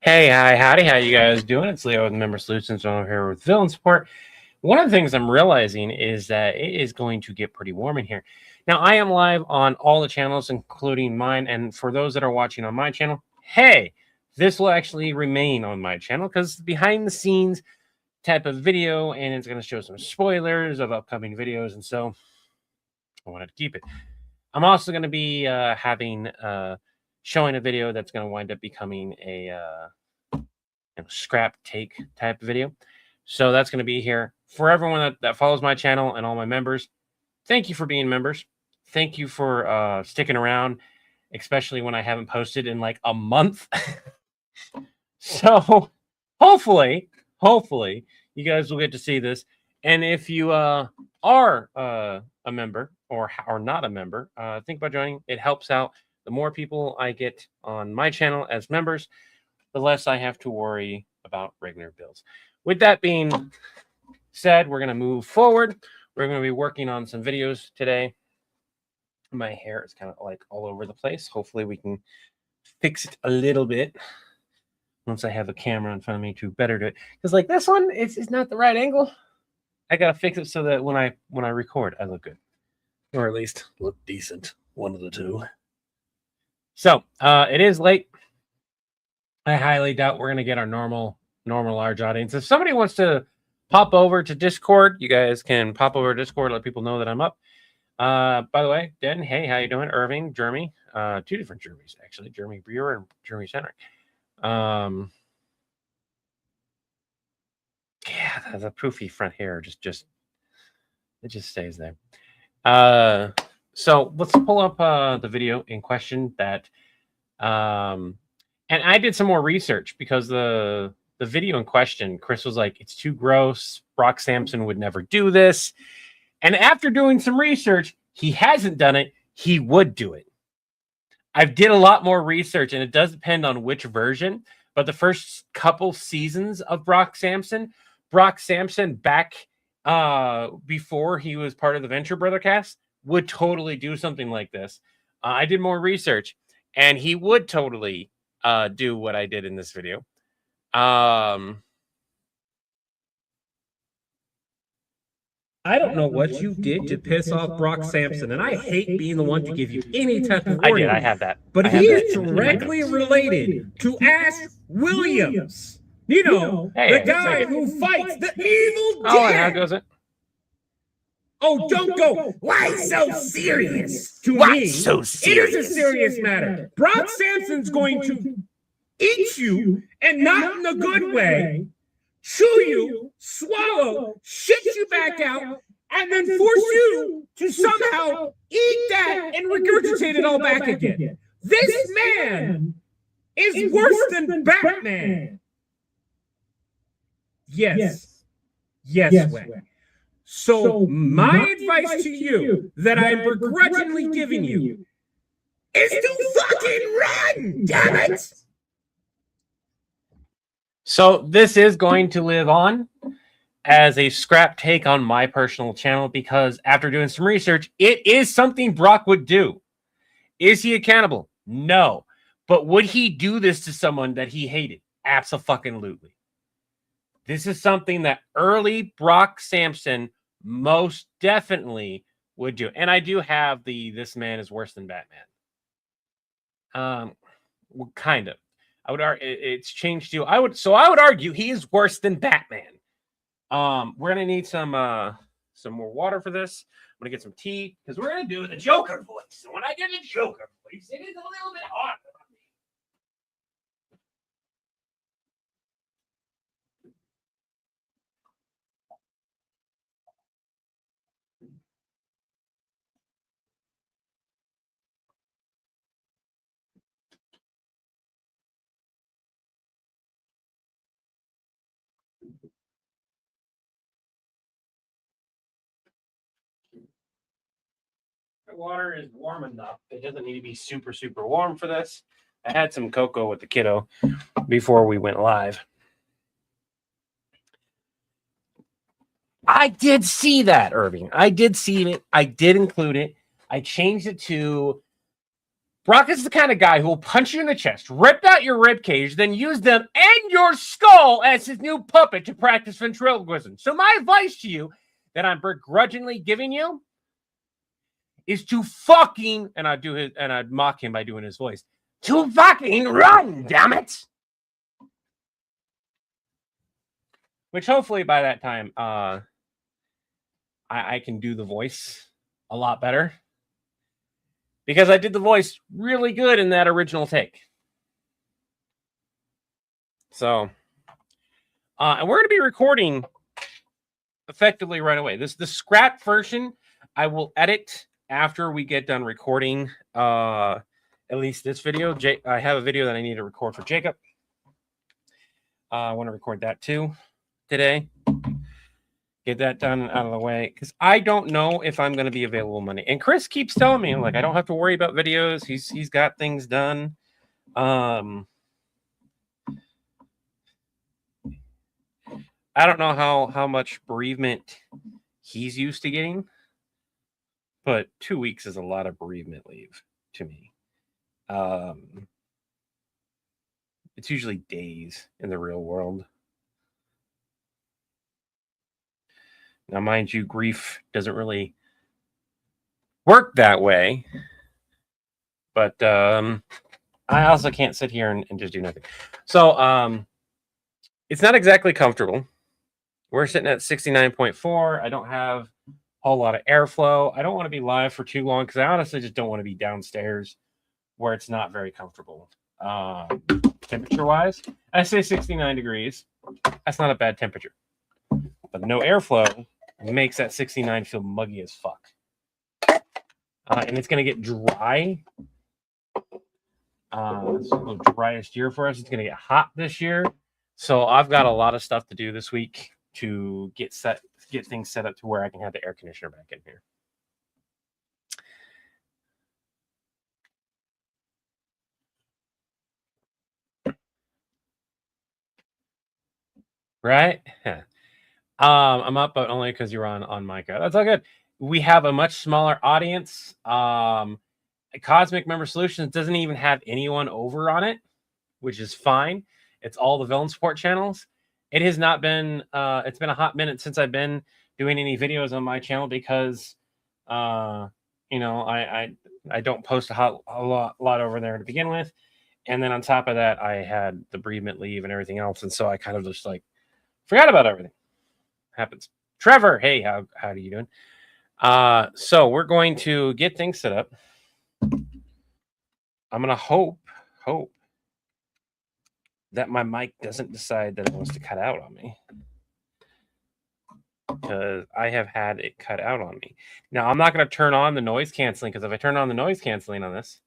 Hey, hi, howdy, how you guys doing? It's Leo with Member Solutions. I'm here with Villain Support. One of the things I'm realizing is that it is going to get pretty warm in here. Now, I am live on all the channels, including mine. And for those that are watching on my channel, hey, this will actually remain on my channel because behind the scenes type of video, and it's going to show some spoilers of upcoming videos. And so I wanted to keep it. I'm also going to be showing a video that's going to wind up becoming a scrap take type of video. So that's going to be here for everyone that follows my channel and all my members. Thank you for being members. Thank you for sticking around, especially when I haven't posted in like a month. So hopefully you guys will get to see this. And if you are a member or not a member, think about joining. It helps out. The more people I get on my channel as members, the less I have to worry about regular bills. With that being said, we're going to move forward. We're going to be working on some videos today. My hair is kind of like all over the place. Hopefully we can fix it a little bit once I have a camera in front of me to better do it. Because like this one, it's not the right angle. I got to fix it so that when I record, I look good. Or at least look decent. One of the two. So it is late. I highly doubt we're going to get our normal large audience. If somebody wants to pop over to Discord, you guys can pop over to Discord, let people know that I'm up. By the way, Den, hey, how you doing? Irving, Jeremy, two different Jeremys, actually. Jeremy Brewer and Jeremy Center. Yeah, the poofy front hair just it just stays there. So let's pull up the video in question that and I did some more research because the video in question, Chris was like, it's too gross. Brock Sampson would never do this. And after doing some research, he hasn't done it. He would do it. I did a lot more research, and it does depend on which version. But the first couple seasons of Brock Sampson back before he was part of the Venture Brother cast would totally do something like this. I did more research, and he would totally do what I did in this video. I don't know what you did to piss off Brock Sampson, and I hate being the one to give you any type of warning. I have that. But he is directly related to Ash Williams. You know, the guy who fights the evil dead. Oh, and how goes it? Oh, don't go. Why so serious? To me, so serious? It is a serious matter. Brock Sampson's going to eat you, and not in a good way, chew you, swallow, shit you back out, and then force you to somehow eat that and regurgitate it all back again. This man is worse than Batman. Yes, Wayne. So my advice to you that I'm begrudgingly giving you is to fucking run, damn it! So this is going to live on as a scrap take on my personal channel because after doing some research, it is something Brock would do. Is he accountable? No. But would he do this to someone that he hated? Absolutely. This is something that early Brock Sampson most definitely would do. And I do have this man is worse than Batman. Well, kind of. I would argue it's changed to I would argue he is worse than Batman. We're gonna need some more water for this. I'm gonna get some tea because we're gonna do the Joker voice. And when I get the Joker voice, it is a little bit harder. The water is warm enough. It doesn't need to be super warm for this. I had some cocoa with the kiddo before we went live. I did see that, Irving. I did see it. I did include it. I changed it to Brock is the kind of guy who will punch you in the chest, rip out your rib cage, then use them and your skull as his new puppet to practice ventriloquism. So my advice to you that I'm begrudgingly giving you is to fucking, and I'd mock him by doing his voice, to fucking run, damn it. Which hopefully by that time, I can do the voice a lot better. Because I did the voice really good in that original take. So, and we're going to be recording effectively right away. The scrap version, I will edit after we get done recording at least this video. I have a video that I need to record for Jacob. I want to record that too today. Get that done out of the way because I don't know if I'm going to be available Monday. And Chris keeps telling me like I don't have to worry about videos. He's got things done. I don't know how much bereavement he's used to getting, but 2 weeks is a lot of bereavement leave to me. It's usually days in the real world. Now, mind you, grief doesn't really work that way. But I also can't sit here and just do nothing. So it's not exactly comfortable. We're sitting at 69.4. I don't have a whole lot of airflow. I don't want to be live for too long because I honestly just don't want to be downstairs where it's not very comfortable. Temperature-wise, I say 69 degrees. That's not a bad temperature. But no airflow makes that 69 feel muggy as fuck. And it's going to get dry. It's the driest year for us. It's going to get hot this year. So I've got a lot of stuff to do this week to get things set up to where I can have the air conditioner back in here. Right? I'm up, but only because you're on Micah. That's all good. We have a much smaller audience. Cosmic Member Solutions doesn't even have anyone over on it, which is fine. It's all the villain support channels. It has not been. It's been a hot minute since I've been doing any videos on my channel because, I don't post a lot over there to begin with, and then on top of that, I had the bereavement leave and everything else, and so I kind of just like forgot about everything. Happens. Trevor, hey, how are you doing? So we're going to get things set up. I'm gonna hope that my mic doesn't decide that it wants to cut out on me, because I have had it cut out on me. Now I'm not gonna turn on the noise canceling, because if I turn on the noise canceling on this,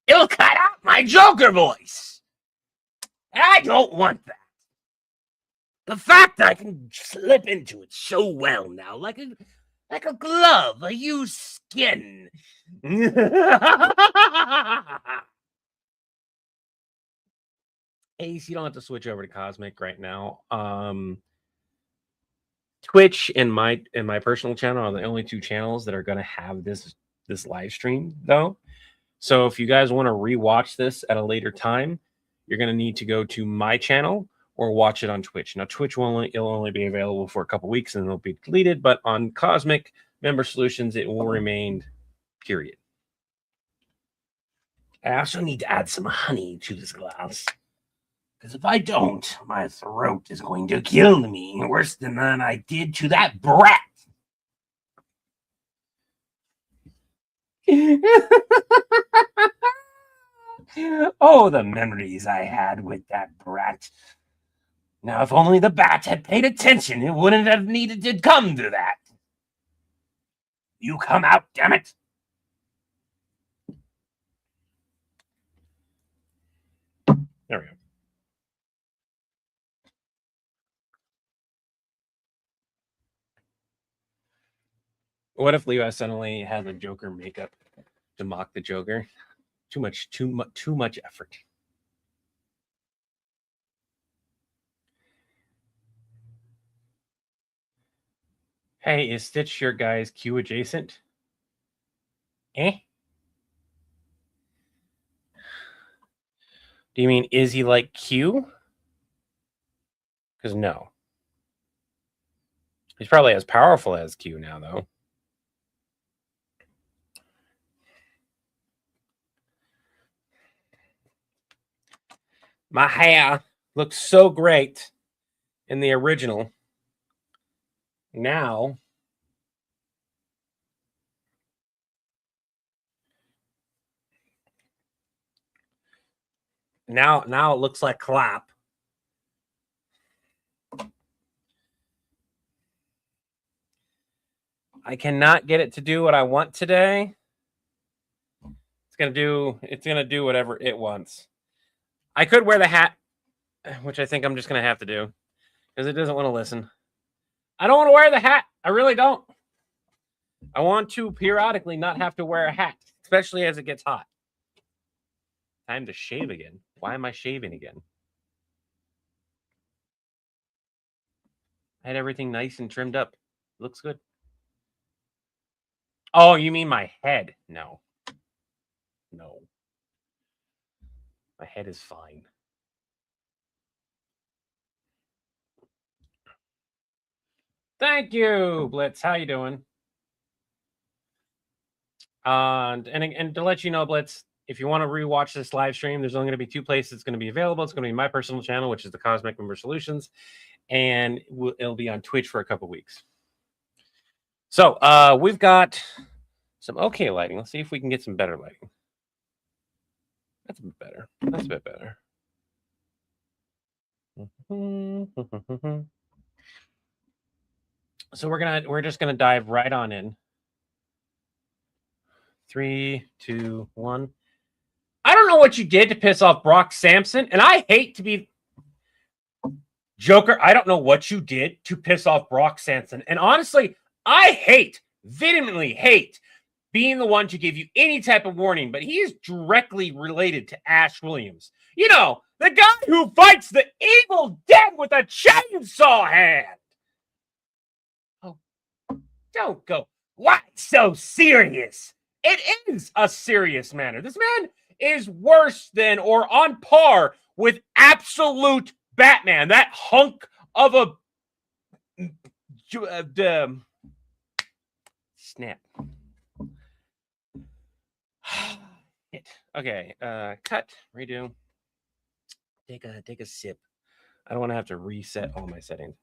it'll cut out my Joker voice. And I don't want that. The fact that I can slip into it so well now, like a glove, a used skin. Ace, you don't have to switch over to Cosmic right now. Twitch and my personal channel are the only two channels that are going to have this live stream, though. So if you guys want to rewatch this at a later time, you're going to need to go to my channel or watch it on Twitch. Now, Twitch will only be available for a couple weeks and it'll be deleted, but on Cosmic Member Solutions, it will remain, period. I also need to add some honey to this glass, because if I don't, my throat is going to kill me worse than that I did to that brat. Oh, the memories I had with that brat. Now, if only the bat had paid attention, it wouldn't have needed to come to that. You come out, damn it. There we go. What if Levi suddenly has a Joker makeup to mock the Joker? Too much effort. Hey, is Stitch your guy's Q adjacent? Eh? Do you mean, is he like Q? Because no. He's probably as powerful as Q now, though. My hair looks so great in the original. Now it looks like clap. I cannot get it to do what I want today. It's gonna do whatever it wants. I could wear the hat, which I think I'm just gonna have to do because it doesn't want to listen. I don't want to wear the hat. I really don't. I want to periodically not have to wear a hat, especially as it gets hot. Time to shave again. Why am I shaving again? I had everything nice and trimmed up. Looks good. Oh, you mean my head? No. No. My head is fine. Thank you, Blitz. How you doing? And to let you know, Blitz, if you want to rewatch this live stream, there's only going to be two places it's going to be available. It's going to be my personal channel, which is the Cosmic Member Solutions, and it'll be on Twitch for a couple weeks. So we've got some okay lighting. Let's see if we can get some better lighting. That's a bit better. That's a bit better. So we're just gonna dive right on in. 3, 2, 1. I don't know what you did to piss off Brock Sampson, and I hate to be Joker. I don't know what you did to piss off Brock Sampson, and honestly, I vehemently hate being the one to give you any type of warning, but he is directly related to Ash Williams. You know, the guy who fights the evil dead with a chainsaw hand. Oh, don't go. Why so serious? It is a serious matter. This man is worse than or on par with absolute Batman. That hunk of a snap. Okay, cut, redo. Take a sip. I don't want to have to reset all my settings.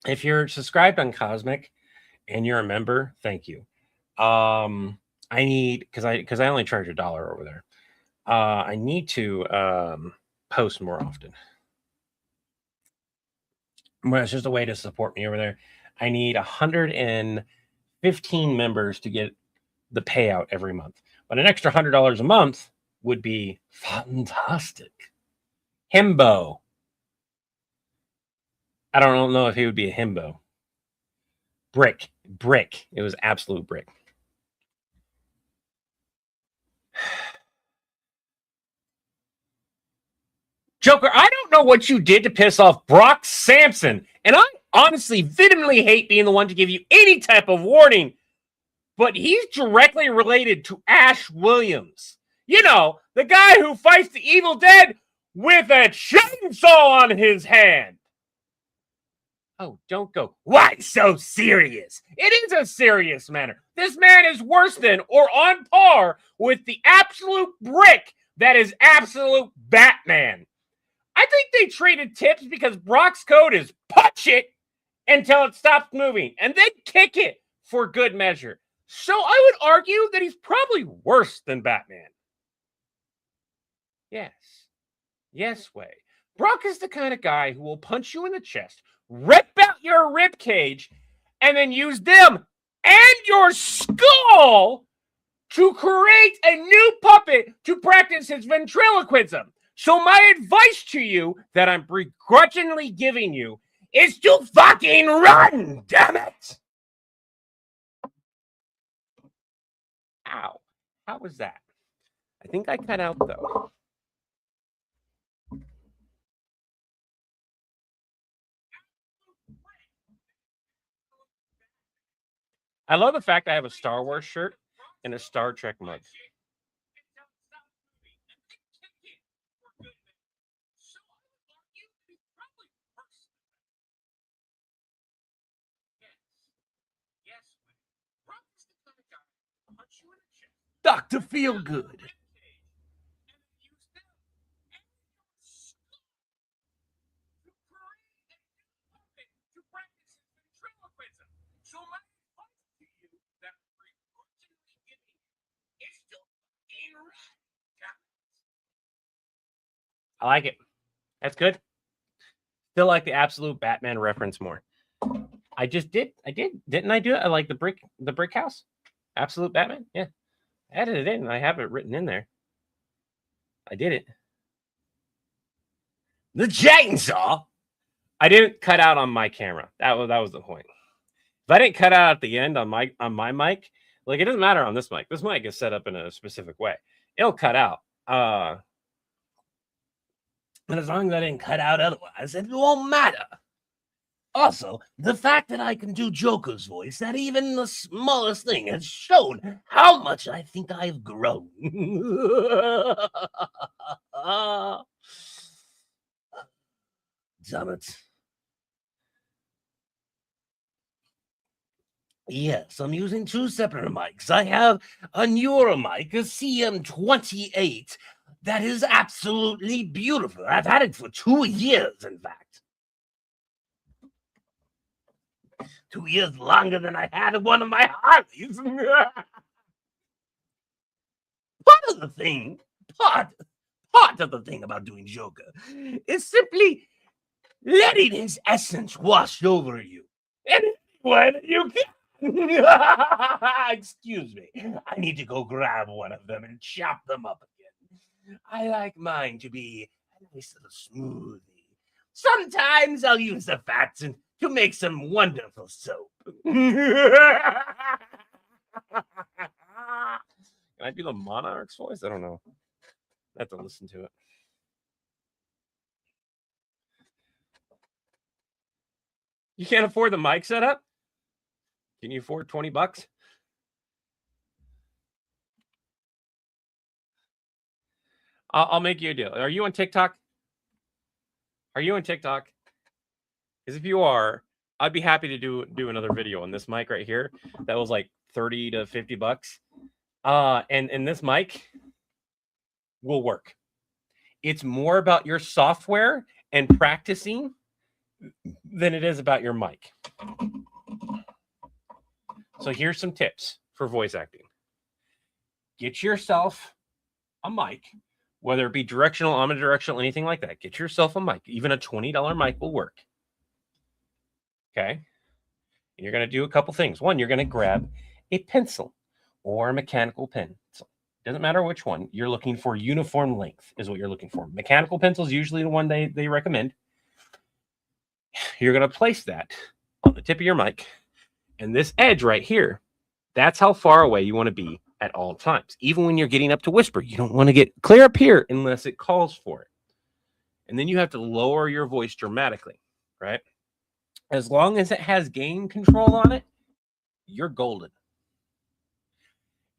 If you're subscribed on Cosmic and you're a member, thank you. I need because I only charge $1 over there. I need to post more often. Well, it's just a way to support me over there. I need 115 members to get the payout every month, but an extra $100 a month would be fantastic. Himbo. I don't know if he would be a himbo. Brick. It was absolute brick. Joker, I don't know what you did to piss off Brock Sampson, and I honestly vehemently hate being the one to give you any type of warning, but he's directly related to Ash Williams. You know, the guy who fights the evil dead with a chainsaw on his hand. Oh, don't go. Why so serious? It is a serious matter. This man is worse than or on par with the absolute brick that is absolute Batman. I think they traded tips because Brock's code is punch it until it stops moving and then kick it for good measure. So I would argue that he's probably worse than Batman. Yes, way. Brock is the kind of guy who will punch you in the chest, rip out your rib cage, and then use them and your skull to create a new puppet to practice his ventriloquism. So my advice to you that I'm begrudgingly giving you is to fucking run, damn it! Ow. How was that? I think I cut out, though. I love the fact I have a Star Wars shirt and a Star Trek mug. Dr. Feelgood. I like it. That's good. Still like the absolute Batman reference more. I did. Didn't I do it? I like the brick house. Absolute Batman. Yeah. I added it in. I have it written in there. I did it. The chainsaw. I didn't cut out on my camera. That was the point. If I didn't cut out at the end on my mic, like it doesn't matter on this mic. This mic is set up in a specific way. It'll cut out. But as long as I didn't cut out otherwise, it won't matter. Also, the fact that I can do Joker's voice, that even the smallest thing, has shown how much I think I've grown. Damn it. Yes, I'm using two separate mics. I have a newer mic, a CM28, that is absolutely beautiful. I've had it for 2 years, in fact. 2 years longer than I had one of my Harleys. Part of the thing about doing Joker is simply letting his essence wash over you. And when you can. Excuse me. I need to go grab one of them and chop them up again. I like mine to be a nice little smoothie. Sometimes I'll use the fats to make some wonderful soap. Can I do the Monarch's voice? I don't know. I have to listen to it. You can't afford the mic setup? Can you afford $20? I'll make you a deal. Are you on TikTok? Because if you are, I'd be happy to do another video on this mic right here. That was like $30 to $50. And this mic will work. It's more about your software and practicing than it is about your mic. So here's some tips for voice acting. Get yourself a mic, whether it be directional, omnidirectional, anything like that. Get yourself a mic. Even a $20 mic will work. Okay. And you're going to do a couple things. One, you're going to grab a pencil or a mechanical pen. So doesn't matter which one. You're looking for uniform length is what you're looking for. Mechanical pencil is usually the one they recommend. You're going to place that on the tip of your mic. And this edge right here, that's how far away you want to be at all times. Even when you're getting up to whisper, you don't want to get clear up here unless it calls for it. And then you have to lower your voice dramatically, right? As long as it has gain control on it, you're golden.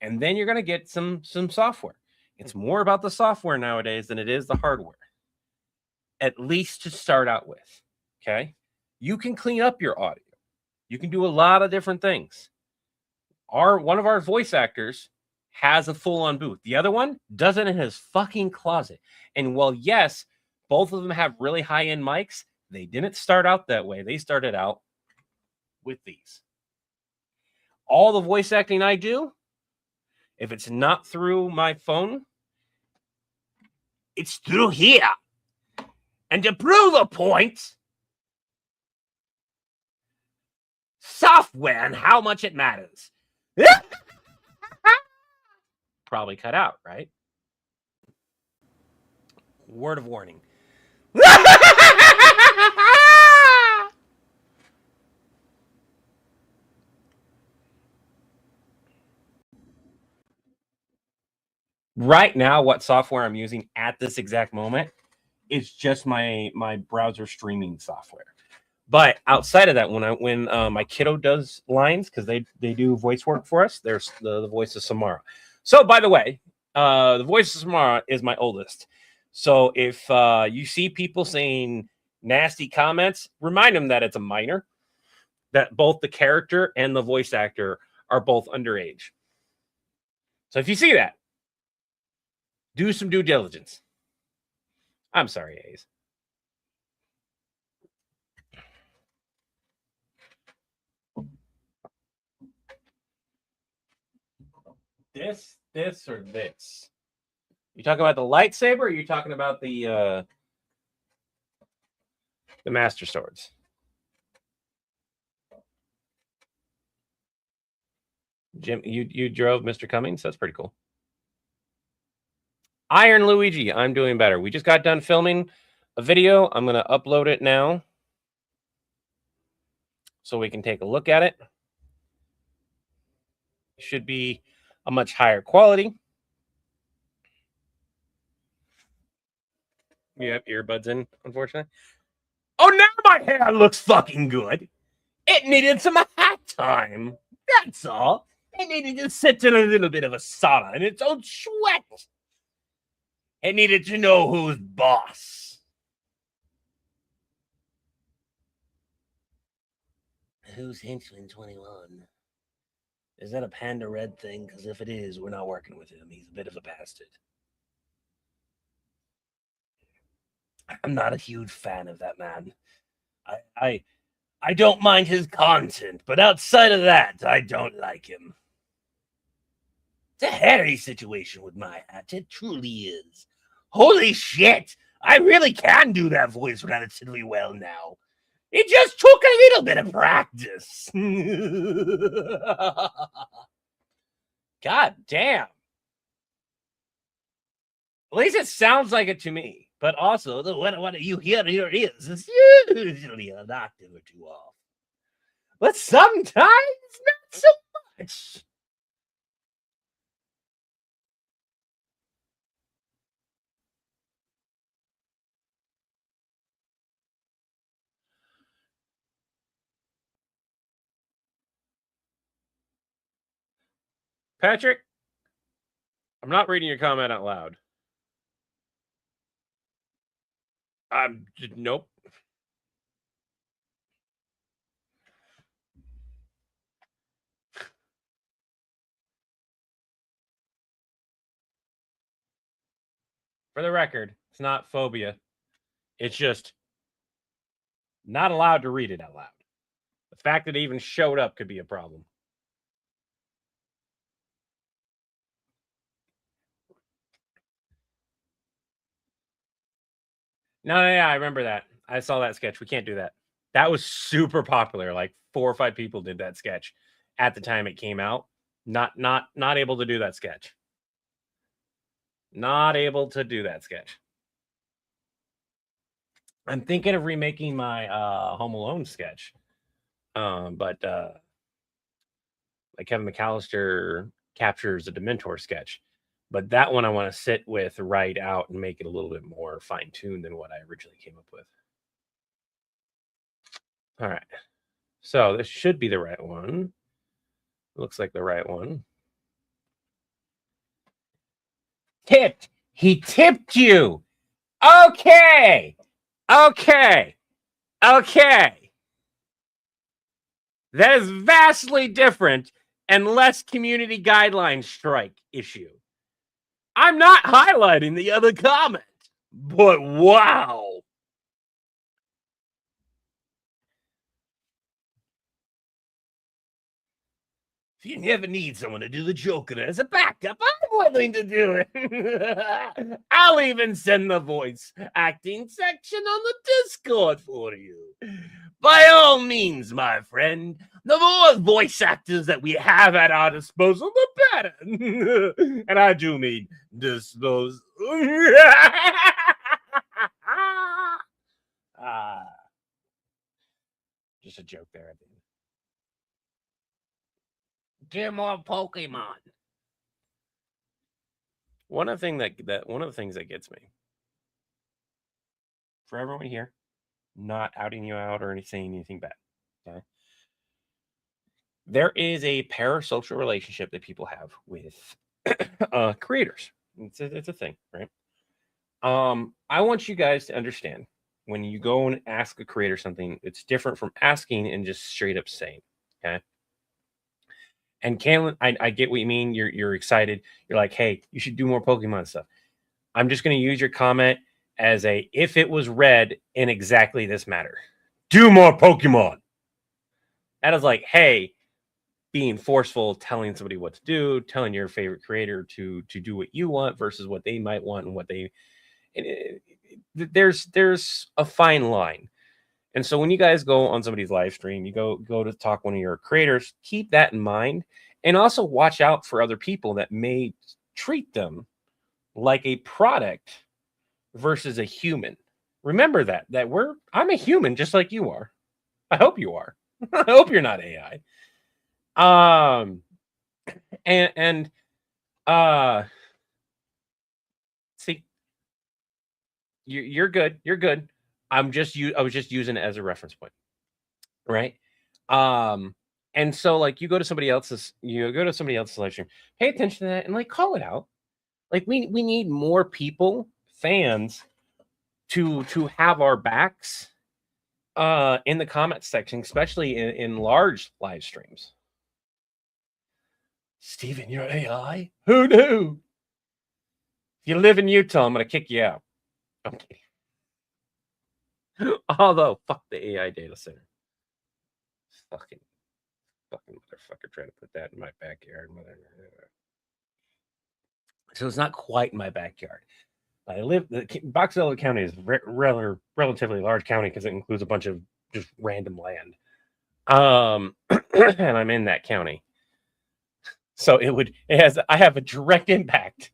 And then you're going to get some software. It's more about the software nowadays than it is the hardware, at least to start out with, okay? You can clean up your audio. You can do a lot of different things. One of our voice actors has a full-on booth. The other one does it in his fucking closet. And while, yes, both of them have really high-end mics, they didn't start out that way. They started out with these. All the voice acting I do, if it's not through my phone, it's through here. And to prove a point, software and how much it matters. Probably cut out, right? Word of warning. Right now, what software I'm using at this exact moment is just my browser streaming software. But outside of that, when my kiddo does lines, because they do voice work for us, there's the voice of Samara. So by the way, the voice of Samara is my oldest. So if you see people saying nasty comments, remind them that it's a minor, that both the character and the voice actor are both underage. So if you see that, do some due diligence. I'm sorry, Ace. This, or this? You talking about the lightsaber, or you talking about the Master Swords? Jim, you drove Mr. Cummings? That's pretty cool. Iron Luigi, I'm doing better. We just got done filming a video. I'm going to upload it now so we can take a look at it. It should be a much higher quality. You have earbuds in, unfortunately. Oh, now my hair looks fucking good. It needed some hat time. That's all. It needed to sit in a little bit of a sauna in its own sweat. It needed to know who's boss. Who's Henchman 21? Is that a Panda Red thing? Because if it is, we're not working with him. He's a bit of a bastard. I'm not a huge fan of that man. I don't mind his content, but outside of that, I don't like him. It's a hairy situation with my hat. It truly is. Holy shit! I really can do that voice relatively well now. It just took a little bit of practice. God damn. At least it sounds like it to me. But also, what you hear in your ears is usually an octave or two off. But sometimes not so much. Patrick, I'm not reading your comment out loud. Nope. For the record, it's not phobia. It's just not allowed to read it out loud. The fact that it even showed up could be a problem. No, I remember that. I saw that sketch. We can't do that. That was super popular. Like 4 or 5 people did that sketch at the time it came out. Not able to do that sketch. Not able to do that sketch. I'm thinking of remaking my Home Alone sketch. But like Kevin McAllister captures a Dementor sketch. But that one I want to sit with, write out, and make it a little bit more fine-tuned than what I originally came up with. All right. So this should be the right one. Looks like the right one. Tipped. He tipped you. Okay. That is vastly different and less community guidelines strike issue. I'm not highlighting the other comment, but wow. If you never need someone to do the Joker as a backup, I'm willing to do it. I'll even send the voice acting section on the Discord for you. By all means, my friend, the more voice actors that we have at our disposal, the better. And I do mean disposal. Just a joke there, I think. Get more Pokemon. One of the things that gets me, for everyone here, not outing you out or saying anything bad. Okay. There is a parasocial relationship that people have with creators. It's a thing, right? I want you guys to understand when you go and ask a creator something, it's different from asking and just straight up saying. Okay. And Caitlin, I get what you mean. You're excited. You're like, hey, you should do more Pokemon stuff. I'm just going to use your comment as a if it was read in exactly this matter. Do more Pokemon. That is like, hey, being forceful, telling somebody what to do, telling your favorite creator to do what you want versus what they might want and what they. There's a fine line. And so when you guys go on somebody's live stream, you go to talk one of your creators, keep that in mind, and also watch out for other people that may treat them like a product versus a human. Remember that I'm a human just like you are. I hope you are. I hope you're not AI. And see, you're good. You're good. I was just using it as a reference point, right? And so like you go to somebody else's live stream, pay attention to that and like call it out. Like we need more people, fans, to have our backs in the comment section, especially in large live streams. Steven, you're AI? Who knew? If you live in Utah, I'm gonna kick you out. I'm kidding. Although, fuck the AI data center. Fucking motherfucker trying to put that in my backyard. So it's not quite in my backyard. Box Elder County is relatively large county because it includes a bunch of just random land. And I'm in that county. So I have a direct impact.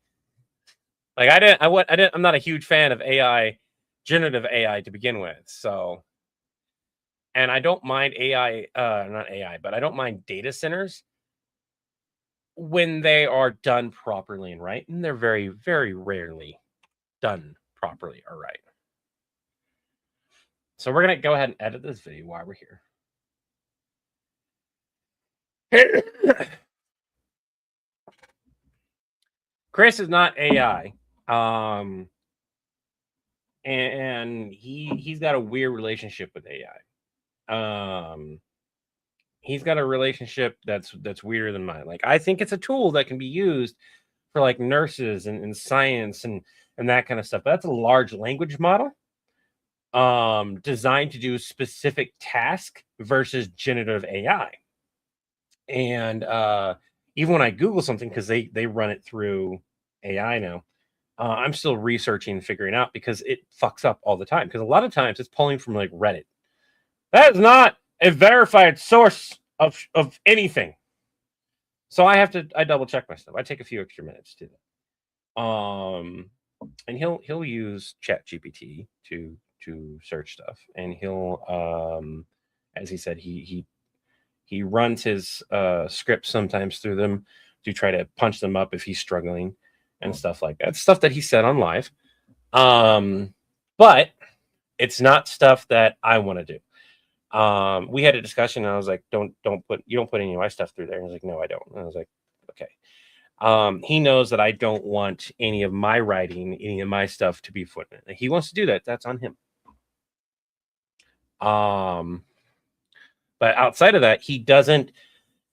Like I'm not a huge fan of AI, generative AI to begin with. So, and I don't mind not AI, but I don't mind data centers when they are done properly and right. And they're very, very rarely done properly or right. So we're going to go ahead and edit this video while we're here. Chris is not AI. And he's got a weird relationship with AI. He's got a relationship that's weirder than mine. Like I think it's a tool that can be used for like nurses and science and that kind of stuff. But that's a large language model designed to do specific task versus generative AI. And even when I Google something, because they run it through AI now, I'm still researching and figuring out because it fucks up all the time. Because a lot of times it's pulling from like Reddit. That is not a verified source of anything. So I double check my stuff. I take a few extra minutes to that. And he'll use ChatGPT to search stuff, and he'll as he said, he runs his scripts sometimes through them to try to punch them up if he's struggling and stuff like that. Stuff that he said on live. But it's not stuff that I want to do. We had a discussion and I was like, don't put any of my stuff through there. And he's like, no, I don't. And I was like, okay. He knows that I don't want any of my writing, any of my stuff to be put in it. If he wants to do that, that's on him. But outside of that, he doesn't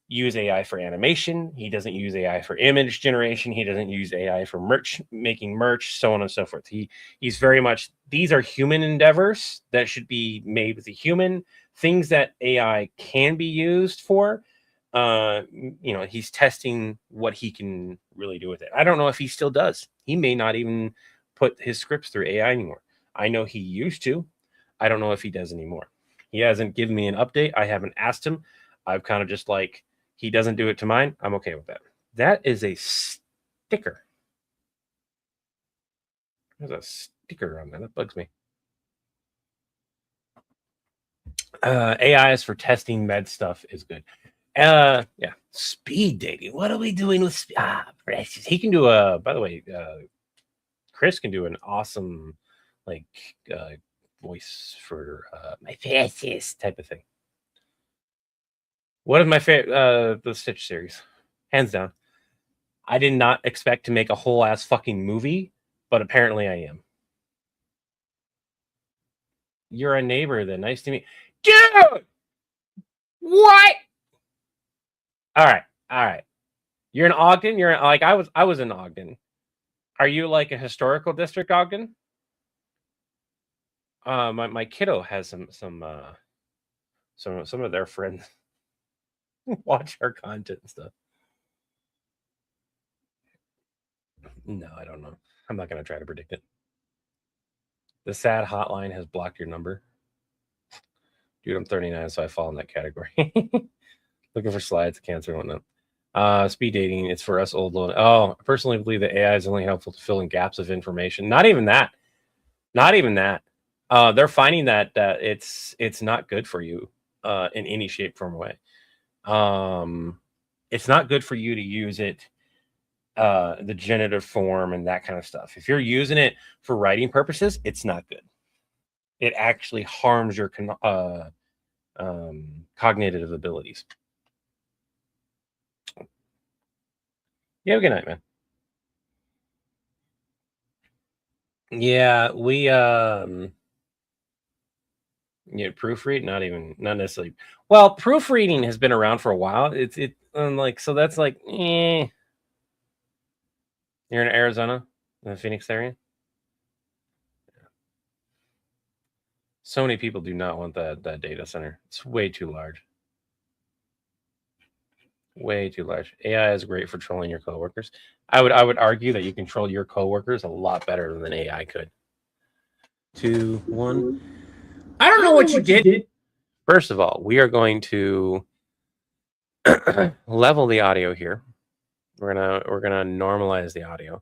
use AI for animation. He doesn't use AI for image generation. He doesn't use AI for making merch, so on and so forth. He's very much, these are human endeavors that should be made with a human. Things that AI can be used for, he's testing what he can really do with it. I don't know if he still does. He may not even put his scripts through AI anymore. I know he used to. I don't know if he does anymore. He hasn't given me an update. I haven't asked him. I've kind of just like, he doesn't do it to mine. I'm okay with that. That is a sticker. There's a sticker on that. That bugs me. AI is for testing med stuff is good. Yeah. Speed dating. What are we doing with precious. He can do by the way, Chris can do an awesome voice for my faces type of thing. What is my favorite? The Stitch series, hands down. I did not expect to make a whole ass fucking movie, but apparently I am. You're a neighbor then. Nice to meet you. Dude! What? All right. You're in Ogden? You're like I was in Ogden. Are you like a historical district, Ogden? My kiddo has some of their friends watch our content and stuff. No, I don't know. I'm not gonna try to predict it. The sad hotline has blocked your number. Dude, I'm 39, so I fall in that category. Looking for slides, cancer, and whatnot. Speed dating, it's for us old. I personally believe that AI is only helpful to fill in gaps of information. Not even that. They're finding that it's not good for you in any shape, form, or way. It's not good for you to use it the genitive form and that kind of stuff. If you're using it for writing purposes, it's not good. It actually harms your cognitive abilities. You have a good night, man. Yeah, we proofread, not necessarily. Well, proofreading has been around for a while. So that's like, eh. You're in Arizona, in the Phoenix area. So many people do not want that data center. It's way too large. Way too large. AI is great for trolling your coworkers. I would argue that you control your coworkers a lot better than AI could. 2, 1. I don't know what you did. First of all, we are going to level the audio here. We're gonna normalize the audio.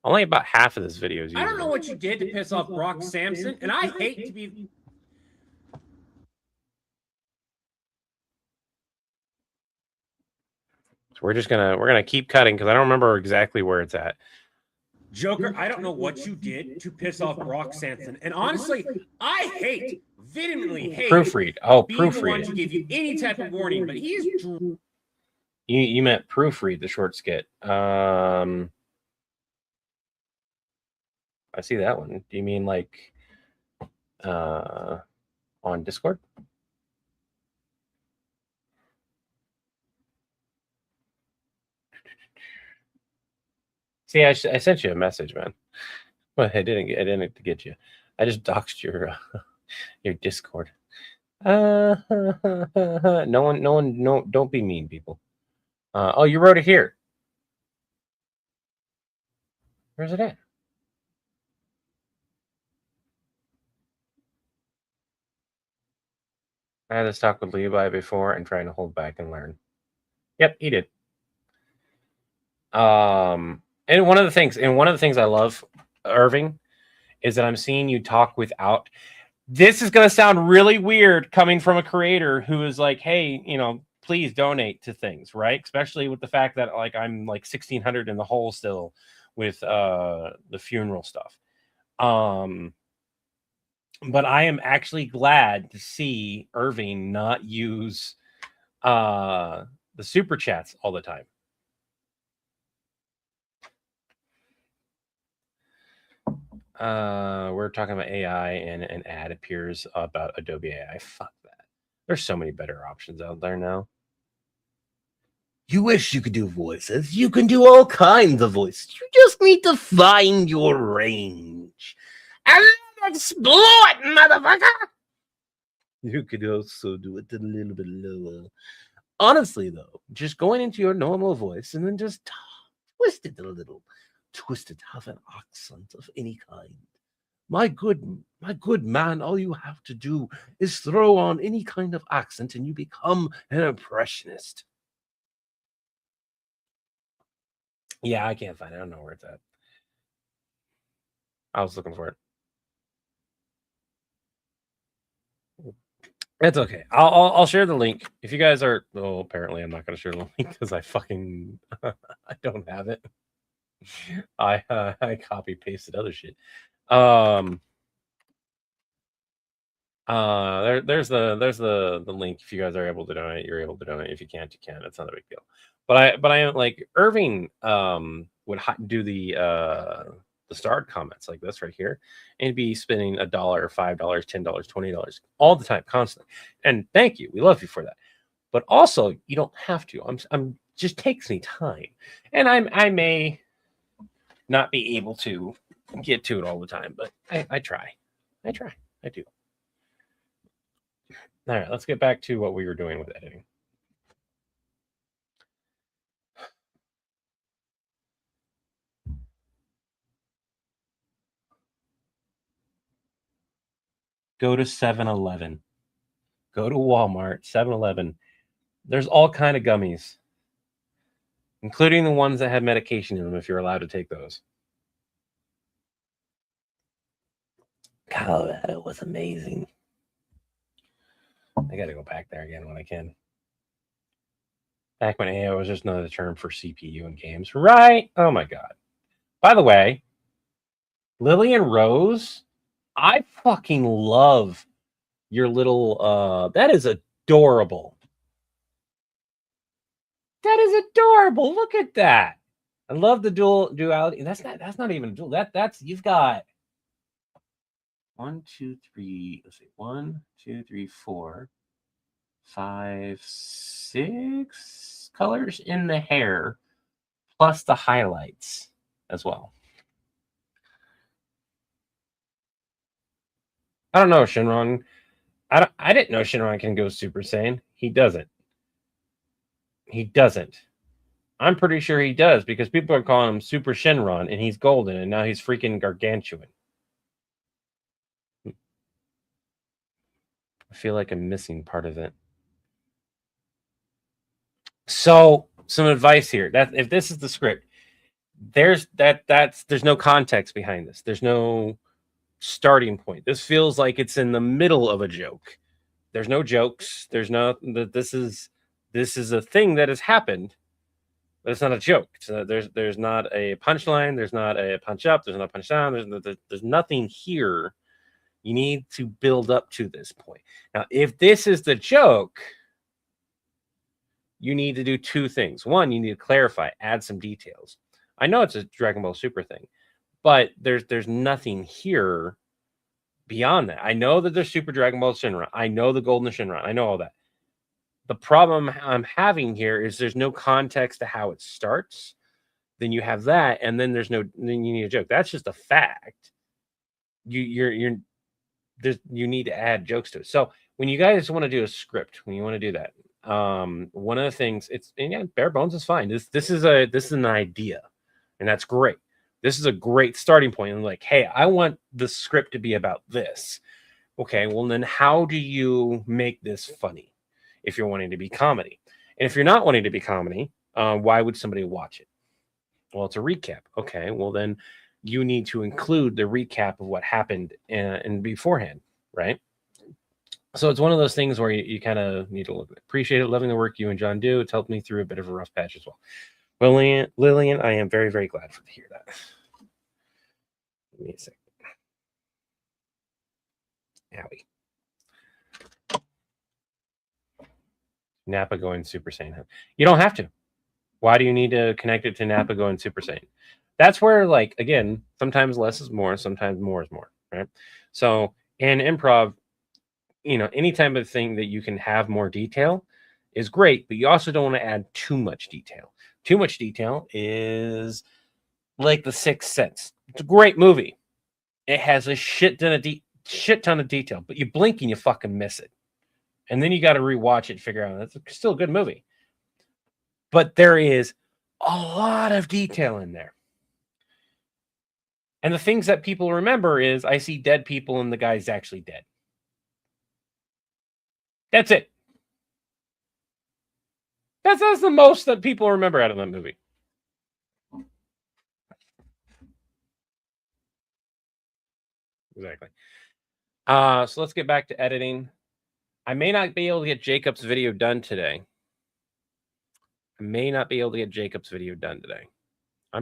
Only about half of this video is usable. I don't know what you did to piss off Brock Sampson, and I hate to be. So we're gonna keep cutting because I don't remember exactly where it's at. Joker, I don't know what you did to piss off Brock Sampson, and honestly, I vehemently hate proofread. Oh, proofread. To give you any type of warning, but he's. You meant proofread the short skit. I see that one. Do you mean like on Discord? See, I sent you a message, man. Well, I didn't get you. I just doxed your Discord. No one, don't be mean, people. Oh, you wrote it here. Where's it at? I had this talk with Levi before and trying to hold back and learn. Yep, he did. And one of the things I love, Irving, is that I'm seeing you talk without. This is going to sound really weird coming from a creator who is like, hey, please donate to things, right? Especially with the fact that like I'm like 1,600 in the hole still with the funeral stuff. But I am actually glad to see Irving not use the super chats all the time. We're talking about AI and an ad appears about Adobe AI. Fuck that. There's so many better options out there now. You wish you could do voices. You can do all kinds of voices. You just need to find your range. And explode, motherfucker! You could also do it a little bit lower. Honestly, though, just going into your normal voice and then just twist it a little. Twist it, have an accent of any kind. My good man, all you have to do is throw on any kind of accent and you become an impressionist. Yeah, I can't find it. I don't know where it's at. I was looking for it. It's okay. I'll share the link. If you guys are apparently I'm not gonna share the link because I fucking I don't have it. I copy pasted other shit. There's the link. If you guys are able to donate, you're able to donate. If you can't, you can't. It's not a big deal. But I am like Irving would do the starred comments like this right here and be spending $1, $5, $10, $20 all the time, constantly. And thank you. We love you for that. But also you don't have to. I'm just takes me time. And I may not be able to get to it all the time, but I try. I do. All right, let's get back to what we were doing with editing. Go to 7-Eleven. Go to Walmart, 7-Eleven. There's all kind of gummies, including the ones that have medication in them if you're allowed to take those. Colorado was amazing. I got to go back there again when I can. Back when AO was just another term for CPU in games. Right? Oh my God. By the way, Lily and Rose, I fucking love your little, that is adorable. That is adorable. Look at that. I love the duality. That's not even a dual. That's you've got 1, 2, 3. Let's see. 1, 2, 3, 4, 5, 6 colors in the hair, plus the highlights as well. I don't know, Shinron. I didn't know Shinron can go Super Saiyan. He doesn't. I'm pretty sure he does because people are calling him Super Shinron and he's golden and now he's freaking gargantuan. I feel like I'm missing part of it. So, some advice here. That if this is the script, there's no context behind this. There's no starting point. This feels like it's in the middle of a joke. There's no jokes. There's no this is a thing that has happened, but it's not a joke. So there's not a punchline. There's not a punch up. There's not a punch down. There's nothing here. You need to build up to this point. Now, if this is the joke, you need to do two things. One, you need to clarify, add some details. I know it's a Dragon Ball Super thing, but there's nothing here beyond that. I know that there's Super Dragon Ball Shinron. I know the Golden Shinron. I know all that. The problem I'm having here is there's no context to how it starts. Then you have that, and then then you need a joke. That's just a fact. You need to add jokes to it. So when you guys want to do a script, when you want to do that, one of the things bare bones is fine. This is an idea, and that's great. This is a great starting point. And like, hey, I want the script to be about this. Okay, well then how do you make this funny if you're wanting to be comedy? And if you're not wanting to be comedy, why would somebody watch it? Well, it's a recap. Okay, well then you need to include the recap of what happened in beforehand, right? So it's one of those things where you kind of need to look at it. Appreciate it. Loving the work you and John do. It's helped me through a bit of a rough patch as well. Lillian, I am very, very glad to hear that. Give me a second. Owie. Nappa going Super Saiyan. You don't have to. Why do you need to connect it to Nappa going Super Saiyan? That's where, like, again, sometimes less is more, sometimes more is more, right? So in improv, any type of thing that you can have more detail is great, but you also don't want to add too much detail. Too much detail is like The Sixth Sense. It's a great movie. It has a shit ton of detail, but you blink and you fucking miss it. And then you got to rewatch it and figure out it's still a good movie. But there is a lot of detail in there. And the things that people remember is I see dead people and the guy's actually dead. That's it. That's the most that people remember out of that movie. Exactly. So let's get back to editing. I may not be able to get Jacob's video done today.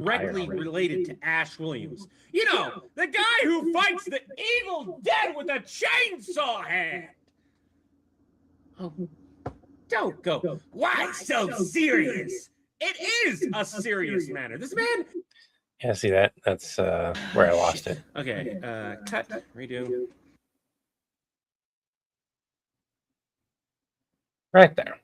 directly related to Ash Williams. You know, the guy who fights the evil dead with a chainsaw hand. Oh, don't go. Why so serious? It is a serious matter. This man. Yeah, see that? That's where I lost it. Okay, cut, redo. Right there.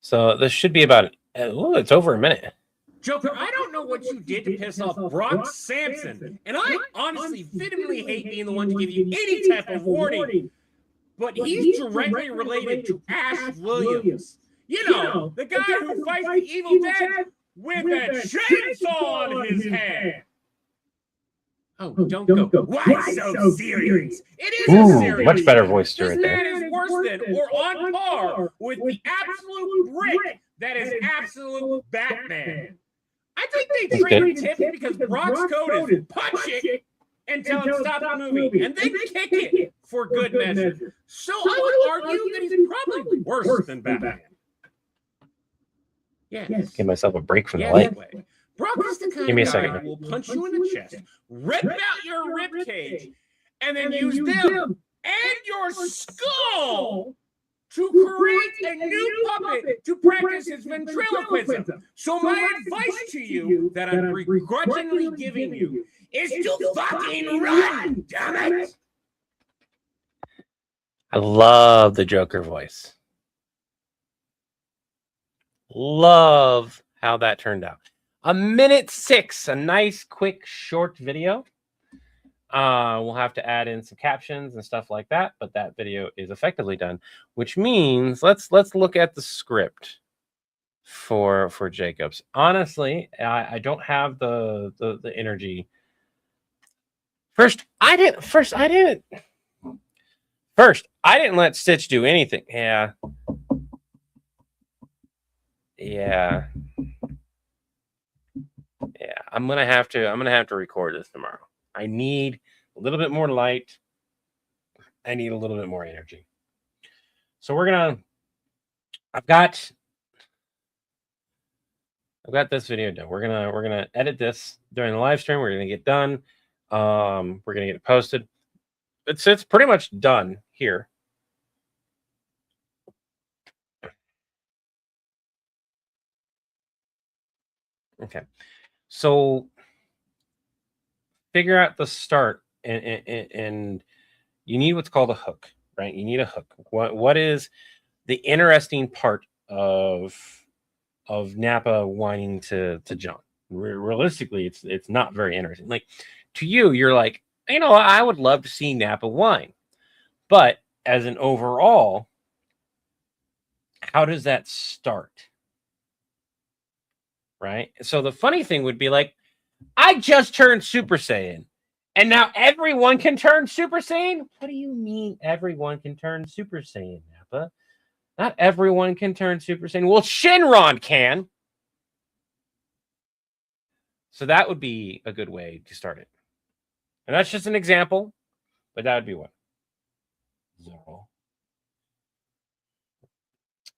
So this should be about, it's over a minute. Joker, I don't know what you did to piss off Brock Sampson, and I honestly vehemently hate being the one to give you any type of warning, but he's directly related to Ash Williams. You know, the guy who fights the evil dead with a chainsaw on his hand. Oh, don't go. Why so serious? It is a serious. Much better voice to This it there. man is worse than or on par with the absolute brick that is absolute Batman. I think they traded Tiff because Brock's code is punch it until it stops moving, and then kick it for good measure. So I would argue that he's probably worse than Batman. Yes. Give myself a break from the light. Anyway, Brock is the kind Give me a of guy second. who will punch you in the chest, rip out your rib cage, and then use them and your skull to create a new puppet to practice his ventriloquism. So my advice to you that I'm begrudgingly giving you is to fucking run, damn it! I love the Joker voice. Love how that turned out. 1:06, a nice, quick, short video. We'll have to add in some captions and stuff like that, but that video is effectively done, which means let's look at the script for Jacobs. Honestly, I don't have the energy. First, I didn't let Stitch do anything. Yeah. I'm gonna have to record this tomorrow. I need a little bit more light. I need a little bit more energy. So I've got this video done. We're gonna edit this during the live stream. We're gonna get done. We're gonna get it posted. It's pretty much done here. Okay. So figure out the start, and you need what's called a hook, right? You need a hook. What is the interesting part of Nappa whining to John? Realistically, it's not very interesting. Like, to you, you're like, I would love to see Nappa whine, but as an overall, how does that start? Right? So the funny thing would be like, I just turned Super Saiyan, and now everyone can turn Super Saiyan? What do you mean everyone can turn Super Saiyan, Nappa? Not everyone can turn Super Saiyan. Well, Shenron can. So that would be a good way to start it. And that's just an example, but that would be one.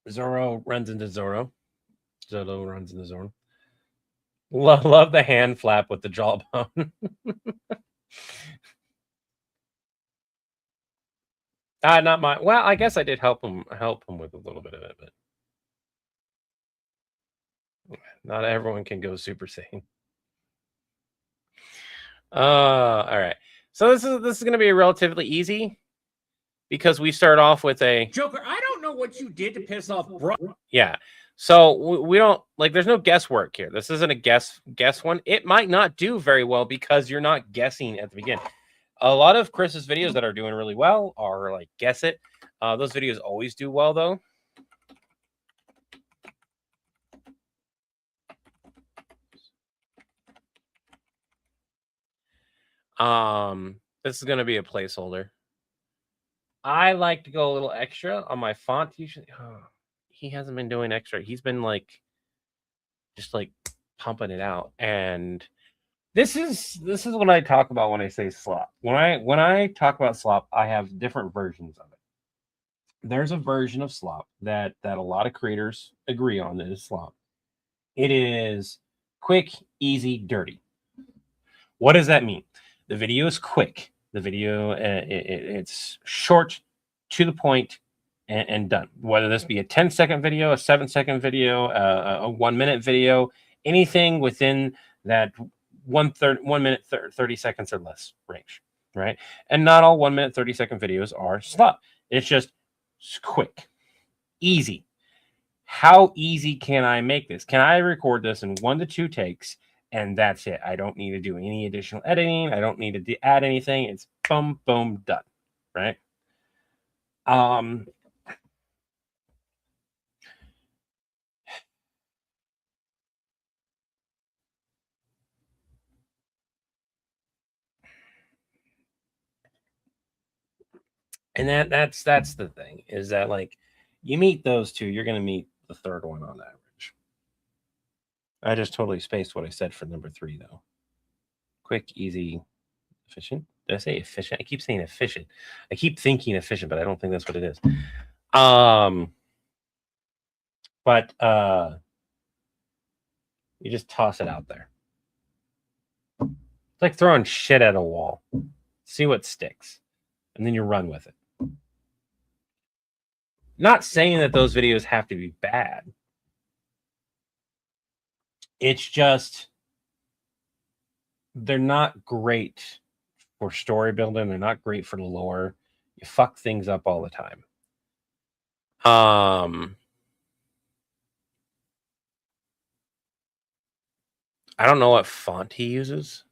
Zoro runs into Zoro. Zoro runs into Zoro. Love the hand flap with the jawbone. Not mine. Well, I guess I did help him with a little bit of it, but not everyone can go Super Saiyan. All right. So this is going to be relatively easy because we start off with a Joker. I don't know what you did to piss off Brock. Yeah. So we don't there's no guesswork here. This isn't a guess one. It might not do very well because you're not guessing at the beginning. A lot of Chris's videos that are doing really well are like guess it. Those videos always do well though. This is going to be a placeholder. I like to go a little extra on my font usually. He hasn't been doing extra. He's been just pumping it out. And this is what I talk about when I say slop. When I talk about slop, I have different versions of it. There's a version of slop that a lot of creators agree on that is slop. It is Quick, easy, dirty. What does that mean? The video is quick. The video, it's short, to the point, and done. Whether this be a 10-second video, a 7-second video, a 1 minute video, anything within that 1 minute 30 seconds or less range, right? And not all 1 minute 30-second videos are slow. It's just quick, easy. How easy can I make this? Can I record this in 1 to 2 takes? And that's it. I don't need to do any additional editing. I don't need to add anything. It's boom, boom, done. Right? And that's the thing, is that like you meet those two, you're gonna meet the third one on average. I just totally spaced what I said for number 3 though. Quick, easy, efficient. Did I say efficient? I keep saying efficient. I keep thinking efficient, but I don't think that's what it is. But you just toss it out there. It's like throwing shit at a wall. See what sticks. And then you run with it. Not saying that those videos have to be bad. It's just they're not great for story building. They're not great for the lore. You fuck things up all the time. I don't know what font he uses.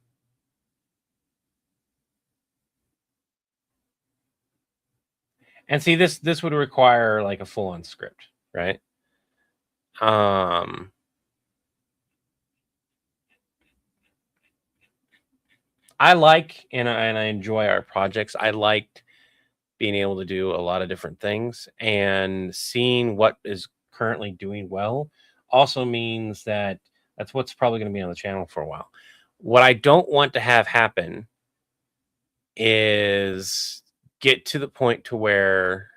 And see, this would require like a full-on script, right? I like and I enjoy our projects. I liked being able to do a lot of different things, and seeing what is currently doing well also means that that's what's probably going to be on the channel for a while. What I don't want to have happen is get to the point to where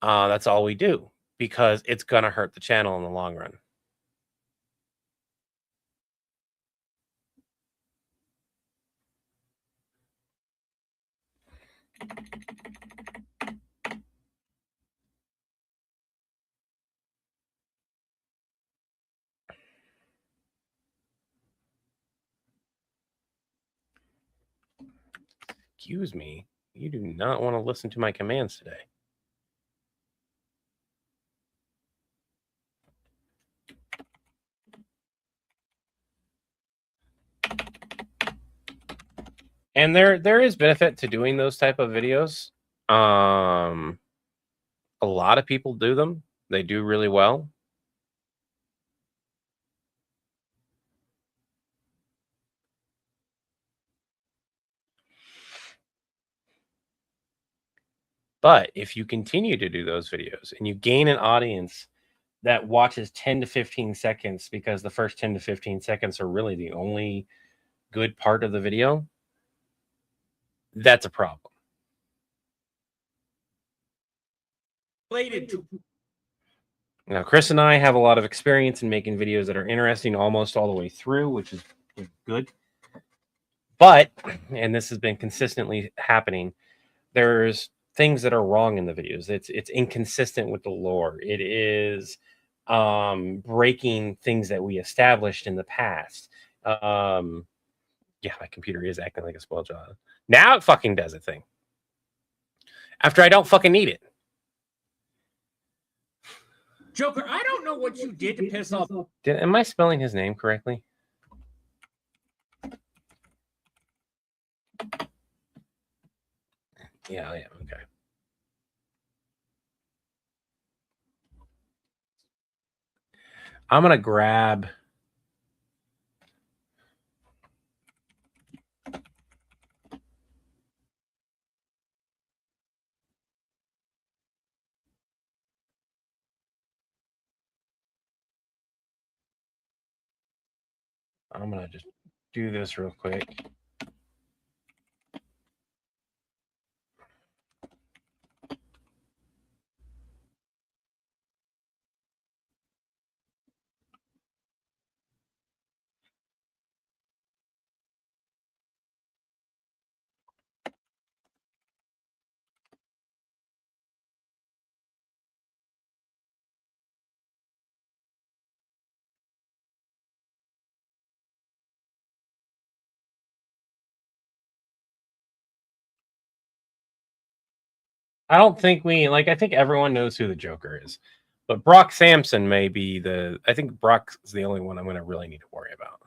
that's all we do, because it's going to hurt the channel in the long run. Excuse me, you do not want to listen to my commands today. And there is benefit to doing those type of videos. A lot of people do them. They do really well. But if you continue to do those videos and you gain an audience that watches 10 to 15 seconds, because the first 10 to 15 seconds are really the only good part of the video, that's a problem. Now, Chris and I have a lot of experience in making videos that are interesting almost all the way through, which is good. But, and this has been consistently happening, there's things that are wrong in the videos. It's inconsistent with the lore. It is breaking things that we established in the past. Yeah, my computer is acting like a spoiled child. Now it fucking does a thing. After I don't fucking need it. Joker, I don't know what you did to piss off. Am I spelling his name correctly? Yeah, I am. Okay. I'm going to grab... I'm going to just do this real quick. I don't think I think everyone knows who the Joker is, but Brock Sampson may be I think Brock is the only one I'm going to really need to worry about.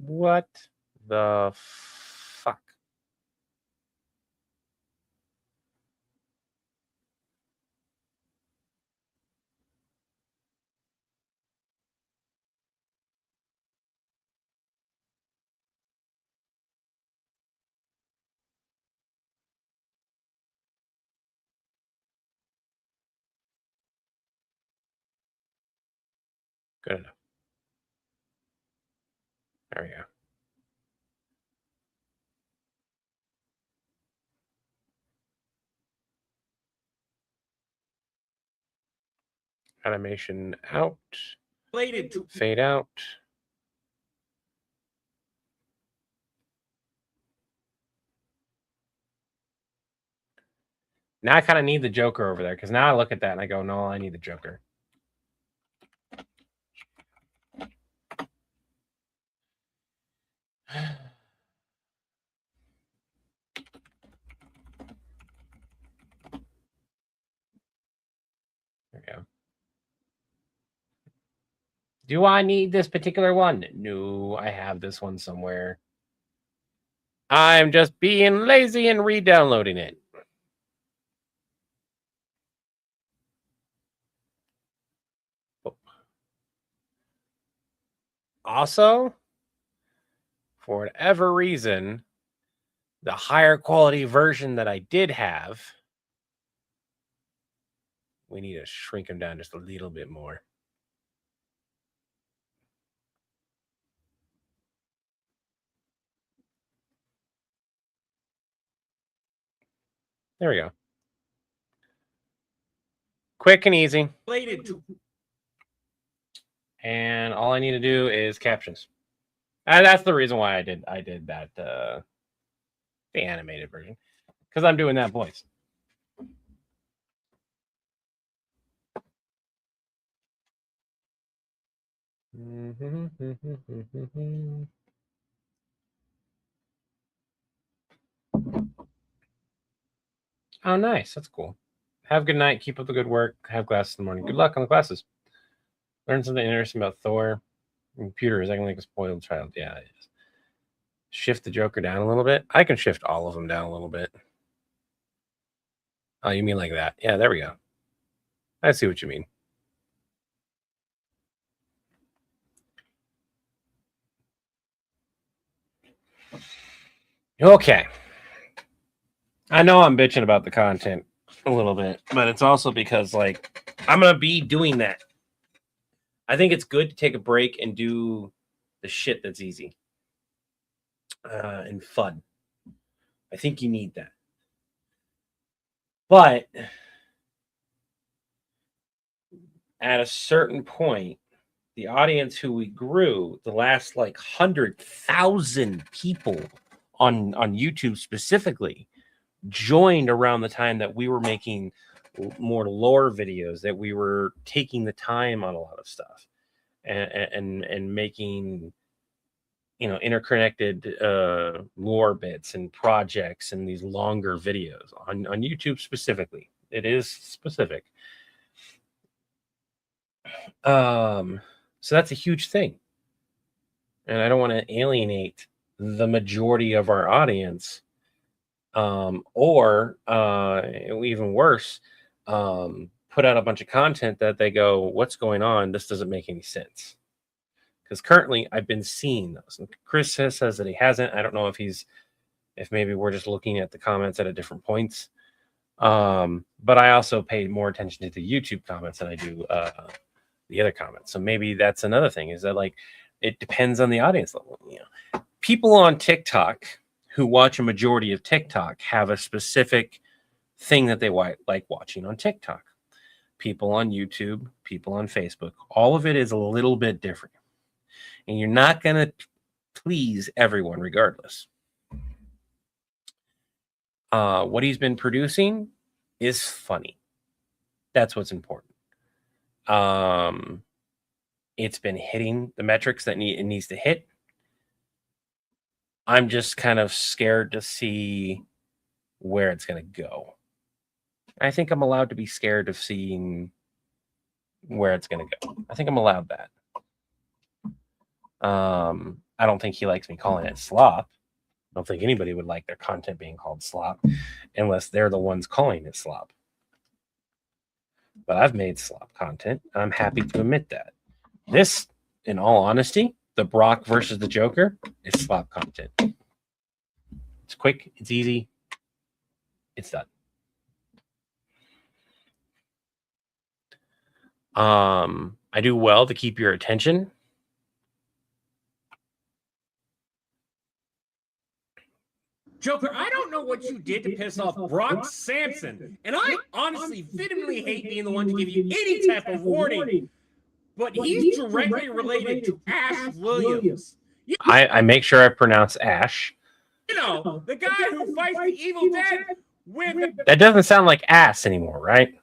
What the fuck? Good enough. There we go. Animation out. Fade out. Now I kind of need the Joker over there because now I look at that and I go, no, I need the Joker. There we go. Do I need this particular one? No, I have this one somewhere. I'm just being lazy and re-downloading it. Also, for whatever reason, the higher quality version that I did have, we need to shrink them down just a little bit more. There we go. Quick and easy. And all I need to do is captions. And that's the reason why I did that the animated version. Because I'm doing that voice. Oh, nice. That's cool. Have a good night. Keep up the good work. Have classes in the morning. Good luck on the classes. Learn something interesting about Thor. Computer is acting like a spoiled child. Yeah, it is. Shift the Joker down a little bit. I can shift all of them down a little bit. Oh, you mean like that? Yeah, there we go. I see what you mean. Okay. I know I'm bitching about the content a little bit, but it's also because I'm gonna be doing that. I think it's good to take a break and do the shit that's easy and fun. I think you need that. But at a certain point, the audience who we grew, the last 100,000 people on YouTube specifically, joined around the time that we were making more lore videos, that we were taking the time on a lot of stuff and making interconnected lore bits and projects and these longer videos on YouTube specifically. It is specific. So that's a huge thing. And I don't want to alienate the majority of our audience, or even worse, put out a bunch of content that they go, what's going on? This doesn't make any sense. Because currently I've been seeing those. And Chris says that he hasn't. I don't know if maybe we're just looking at the comments at different points. But I also pay more attention to the YouTube comments than I do the other comments. So maybe that's another thing, is that it depends on the audience level. People on TikTok who watch a majority of TikTok have a specific thing that they like watching on TikTok. People on YouTube, people on Facebook, all of it is a little bit different. And you're not going to please everyone regardless. What he's been producing is funny. That's what's important. It's been hitting the metrics that it needs to hit. I'm just kind of scared to see where it's going to go. I think I'm allowed to be scared of seeing where it's going to go. I think I'm allowed that. I don't think he likes me calling it slop. I don't think anybody would like their content being called slop unless they're the ones calling it slop. But I've made slop content. I'm happy to admit that. This, in all honesty, the Brock versus the Joker is slop content. It's quick, it's easy, it's done. I do well to keep your attention. Joker, I don't know what you did to piss off Brock Sampson, and I honestly vehemently hate being the one to give you any type of warning, but he's directly related to Ash Williams. I make sure I pronounce Ash. You know, the guy who fights the Evil Dead with That doesn't sound like ass anymore, right?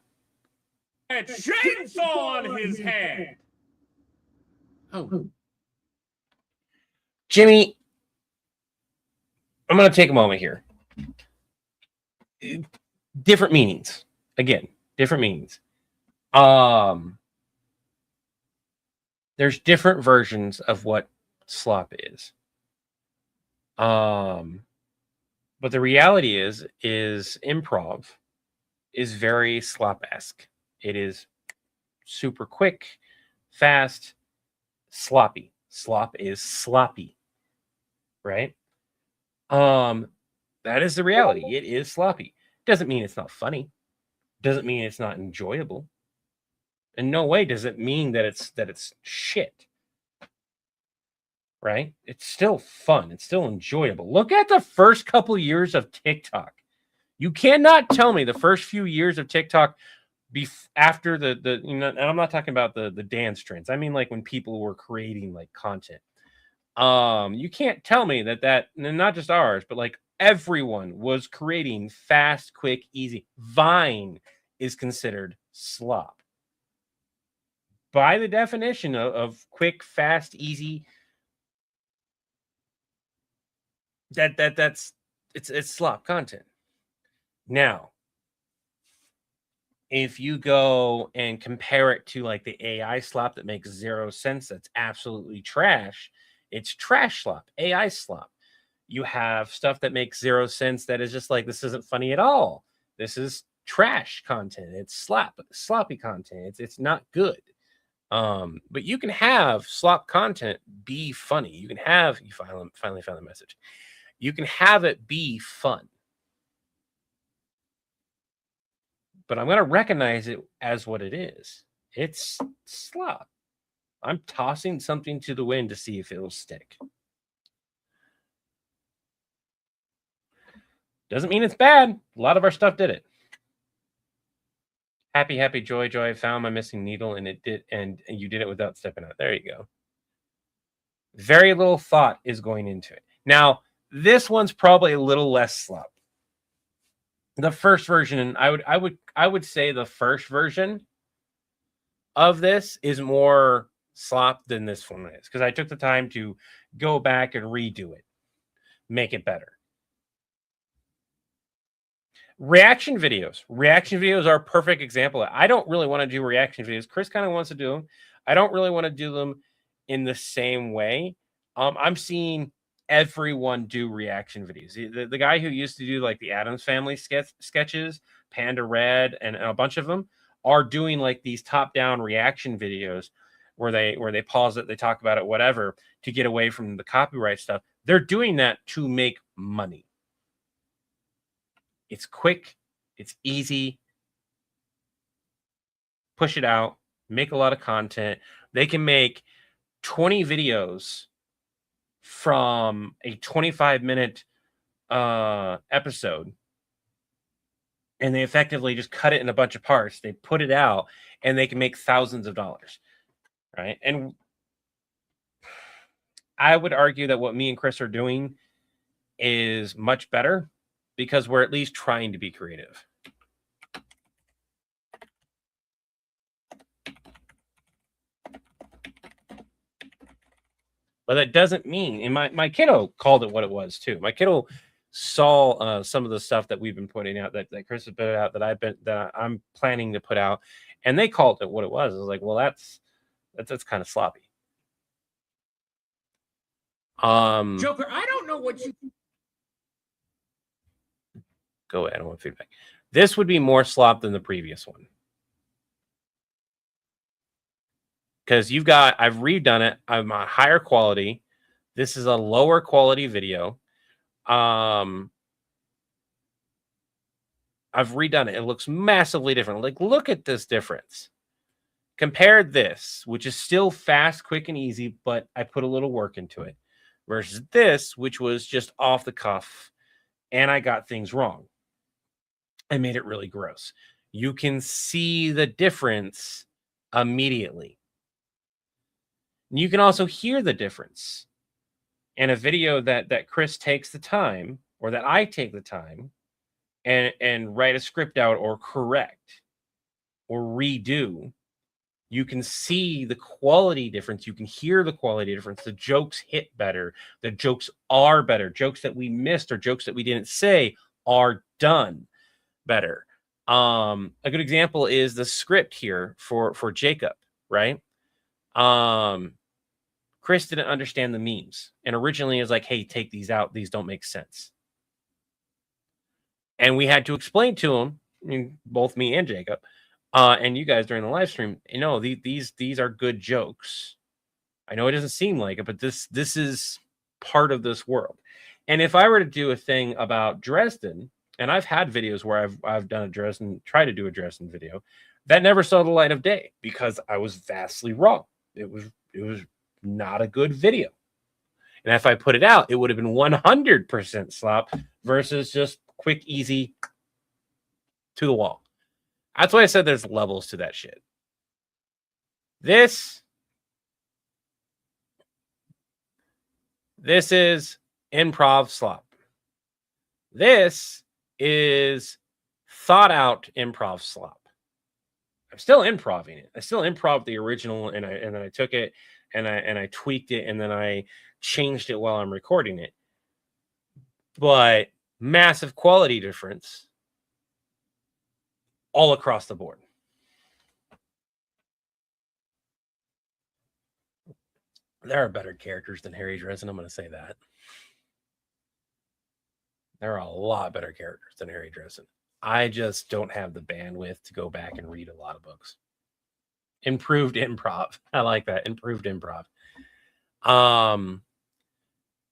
a chainsaw on his head. Oh. Jimmy, I'm going to take a moment here. Different meanings. Again, different meanings. There's different versions of what slop is. But the reality is improv is very slop-esque. It is super quick, fast, sloppy. Slop is sloppy, right? That is the reality. It is sloppy. Doesn't mean it's not funny. Doesn't mean it's not enjoyable. In no way does it mean that it's shit. Right? It's still fun. It's still enjoyable. Look at the first couple years of TikTok. You cannot tell me the first few years of TikTok after the and I'm not talking about the dance trends. I mean like when people were creating like content. You can't tell me that not just ours, but like everyone was creating fast, quick, easy. Vine is considered slop. By the definition of quick, fast, easy, it's slop content. Now, if you go and compare it to like the AI slop that makes zero sense, that's absolutely trash. It's trash slop, AI slop. You have stuff that makes zero sense that is just like, this isn't funny at all. This is trash content. It's sloppy content. It's not good. But you can have slop content be funny. You can have, you finally found the message. You can have it be fun. But I'm going to recognize it as what it is. It's slop. I'm tossing something to the wind to see if it'll stick. Doesn't mean it's bad. A lot of our stuff did it. Happy, happy, joy, joy. Found my missing needle, and it did, and you did it without stepping out. There you go. Very little thought is going into it. Now, this one's probably a little less slop. The first version, and I would say the first version of this is more slop than this one is, because I took the time to go back and redo it, make it better. Reaction videos are a perfect example. I don't really want to do reaction videos. Chris kind of wants to do them. I don't really want to do them in the same way. I'm seeing everyone do reaction videos. The guy who used to do like the Addams Family sketches, Panda Red, and a bunch of them are doing like these top-down reaction videos where they pause it, they talk about it, whatever, to get away from the copyright stuff. They're doing that to make money. It's quick, it's easy. Push it out, make a lot of content. They can make 20 videos from a 25-minute episode, and they effectively just cut it in a bunch of parts. They put it out, and they can make thousands of dollars, right? And I would argue that what me and Chris are doing is much better because we're at least trying to be creative. But that doesn't mean, and my kiddo called it what it was too. My kiddo saw some of the stuff that we've been putting out, that Chris has put out, that I'm planning to put out, and they called it what it was. I was like, well, that's kind of sloppy. Joker, I don't know what you go ahead. I want feedback. This would be more slop than the previous one. Because I've redone it. I'm a higher quality. This is a lower quality video. I've redone it. It looks massively different. Like, look at this difference. Compare this, which is still fast, quick, and easy, but I put a little work into it, versus this, which was just off the cuff, and I got things wrong. I made it really gross. You can see the difference immediately. You can also hear the difference in a video that Chris takes the time, or that I take the time and write a script out or correct or redo. You can see the quality difference. You can hear the quality difference. The jokes hit better. The jokes are better. Jokes that we missed or jokes that we didn't say are done better. A good example is the script here for Jacob, right? Chris didn't understand the memes, and originally it was like, hey, take these out. These don't make sense. And we had to explain to him, I mean, both me and Jacob, and you guys during the live stream, these are good jokes. I know it doesn't seem like it, but this is part of this world. And if I were to do a thing about Dresden, and I've had videos where I've done a Dresden, try to do a Dresden video, that never saw the light of day because I was vastly wrong. It was not a good video. And if I put it out, it would have been 100% slop versus just quick, easy, to the wall. That's why I said there's levels to that shit. This is improv slop. This is thought out improv slop. I'm still improving it. I still improv the original, and then I took it and I tweaked it, and then I changed it while I'm recording it. But massive quality difference all across the board. There are better characters than Harry Dresden. I'm going to say that. There are a lot better characters than Harry Dresden. I just don't have the bandwidth to go back and read a lot of books. Improved improv. I like that. Improved improv.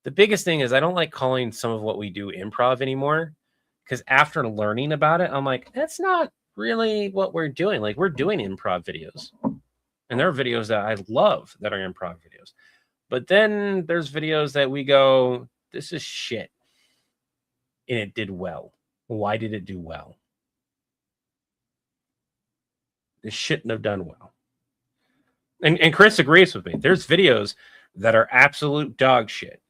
The biggest thing is I don't like calling some of what we do improv anymore, because after learning about it, I'm like, that's not really what we're doing. Like, we're doing improv videos, and there are videos that I love that are improv videos. But then there's videos that we go, this is shit. And it did well. Why did it do well? It shouldn't have done well. And Chris agrees with me. There's videos that are absolute dog shit.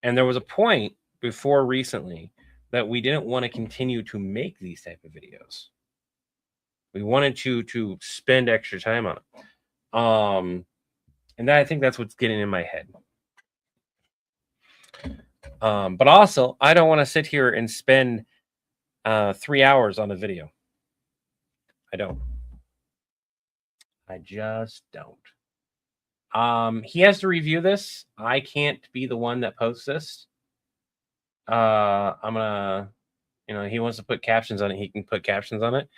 And there was a point before recently that we didn't want to continue to make these type of videos. We wanted to spend extra time on it. And I think that's what's getting in my head. But also, I don't want to sit here and spend 3 hours on a video. I don't. I just don't. He has to review this. I can't be the one that posts this. I'm gonna, he wants to put captions on it. He can put captions on it.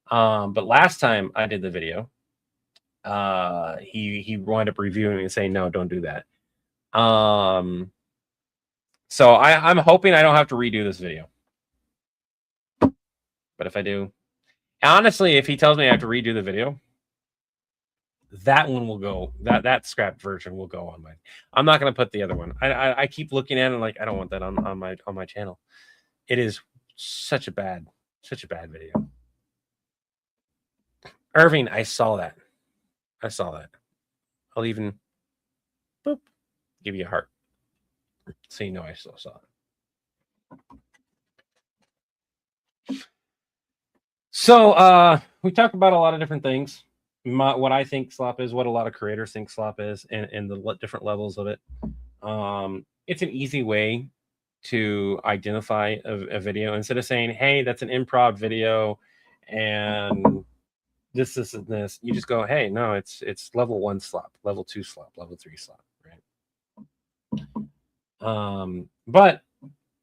But last time I did the video, he wound up reviewing and saying, no, don't do that. So I'm hoping I don't have to redo this video. But if I do, honestly, if he tells me I have to redo the video, that one will go, that scrapped version will go on my, I'm not going to put the other one. I keep looking at it like, I don't want that on my channel. It is such a bad video. Irving, I saw that. I'll even give you a heart, so you know I still saw it. So we talked about a lot of different things. what I think slop is, what a lot of creators think slop is, and the different levels of it. It's an easy way to identify a video instead of saying, "Hey, that's an improv video," and this and this. You just go, "Hey, no, it's level 1 slop, level 2 slop, level 3 slop," right? But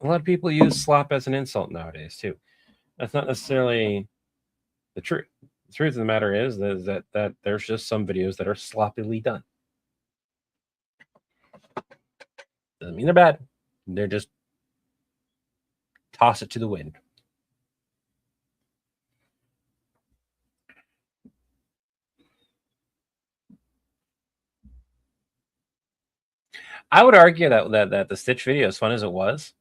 a lot of people use slop as an insult nowadays too. That's not necessarily the truth. The truth of the matter is that there's just some videos that are sloppily done. Doesn't mean they're bad. They're just toss it to the wind. I would argue that the Stitch video, as fun as it was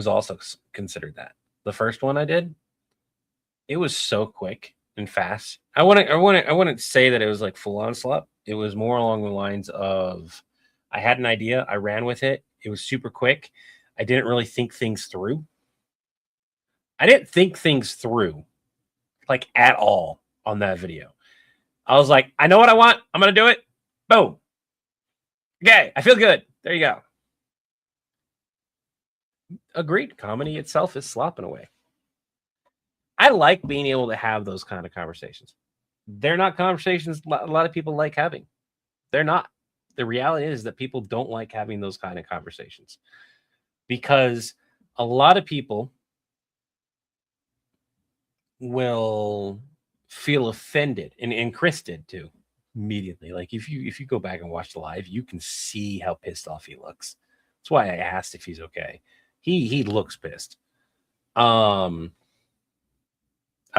also considered that. The first one I did, it was so quick and fast. I wouldn't say that it was like full on slop. It was more along the lines of I had an idea, I ran with it. It was super quick. I didn't really think things through. I didn't think things through like at all on that video. I was like, I know what I want. I'm going to do it. Boom. Okay. I feel good. There you go. Agreed. Comedy itself is slopping away. I like being able to have those kind of conversations. They're not conversations a lot of people like having. They're not. The reality is that people don't like having those kind of conversations because a lot of people will feel offended, and Chris did too immediately. Like if you go back and watch the live, you can see how pissed off he looks. That's why I asked if he's okay. He looks pissed. I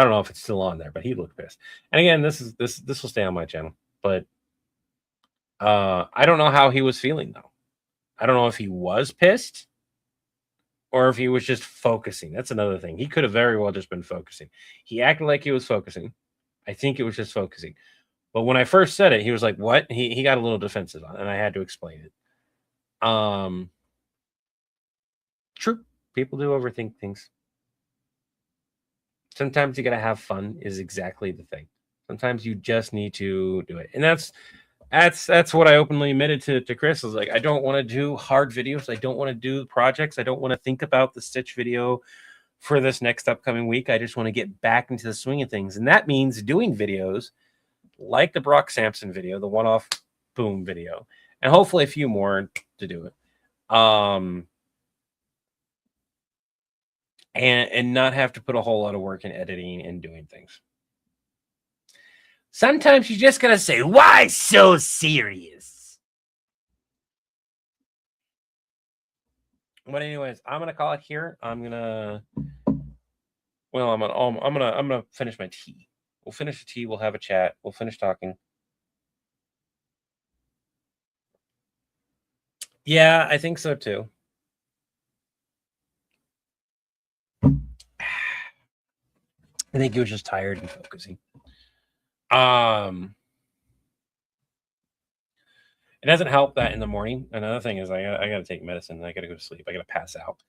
don't know if it's still on there, but he looked pissed. And again, this will stay on my channel, but I don't know how he was feeling though. I don't know if he was pissed or if he was just focusing. That's another thing. He could have very well just been focusing. He acted like he was focusing. I think it was just focusing. But when I first said it, he was like, "What?" He got a little defensive on it, and I had to explain it. True. People do overthink things. Sometimes you got to have fun is exactly the thing. Sometimes you just need to do it. And that's what I openly admitted to Chris. I was like, I don't want to do hard videos. I don't want to do projects. I don't want to think about the Stitch video for this next upcoming week. I just want to get back into the swing of things. And that means doing videos like the Brock Sampson video, the one-off boom video, and hopefully a few more to do it. And not have to put a whole lot of work in editing and doing things. Sometimes you just gotta say, "Why so serious?" But anyways, I'm gonna call it here. I'm gonna finish my tea. We'll finish the tea. We'll have a chat. We'll finish talking. Yeah, I think so too. I think he was just tired and focusing. It doesn't help that in the morning. Another thing is I got to take medicine. I got to go to sleep. I got to pass out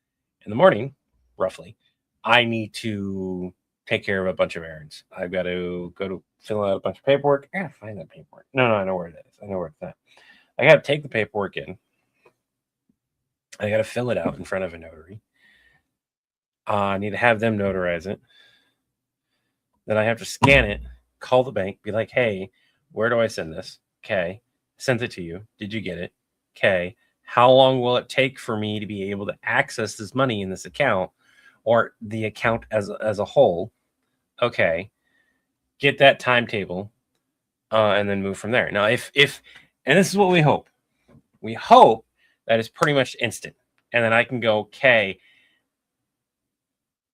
in the morning, roughly. I need to take care of a bunch of errands. I've got to go to fill out a bunch of paperwork. I got to find that paperwork. No, I know where it is. I know where it's at. I got to take the paperwork in. I got to fill it out in front of a notary. I need to have them notarize it. Then I have to scan it, call the bank, be like, "Hey, where do I send this?" Okay. Sent it to you. Did you get it? Okay. How long will it take for me to be able to access this money in this account or the account as a whole? Okay. Get that timetable and then move from there. Now, if and this is what we hope. We hope that it's pretty much instant. And then I can go, okay,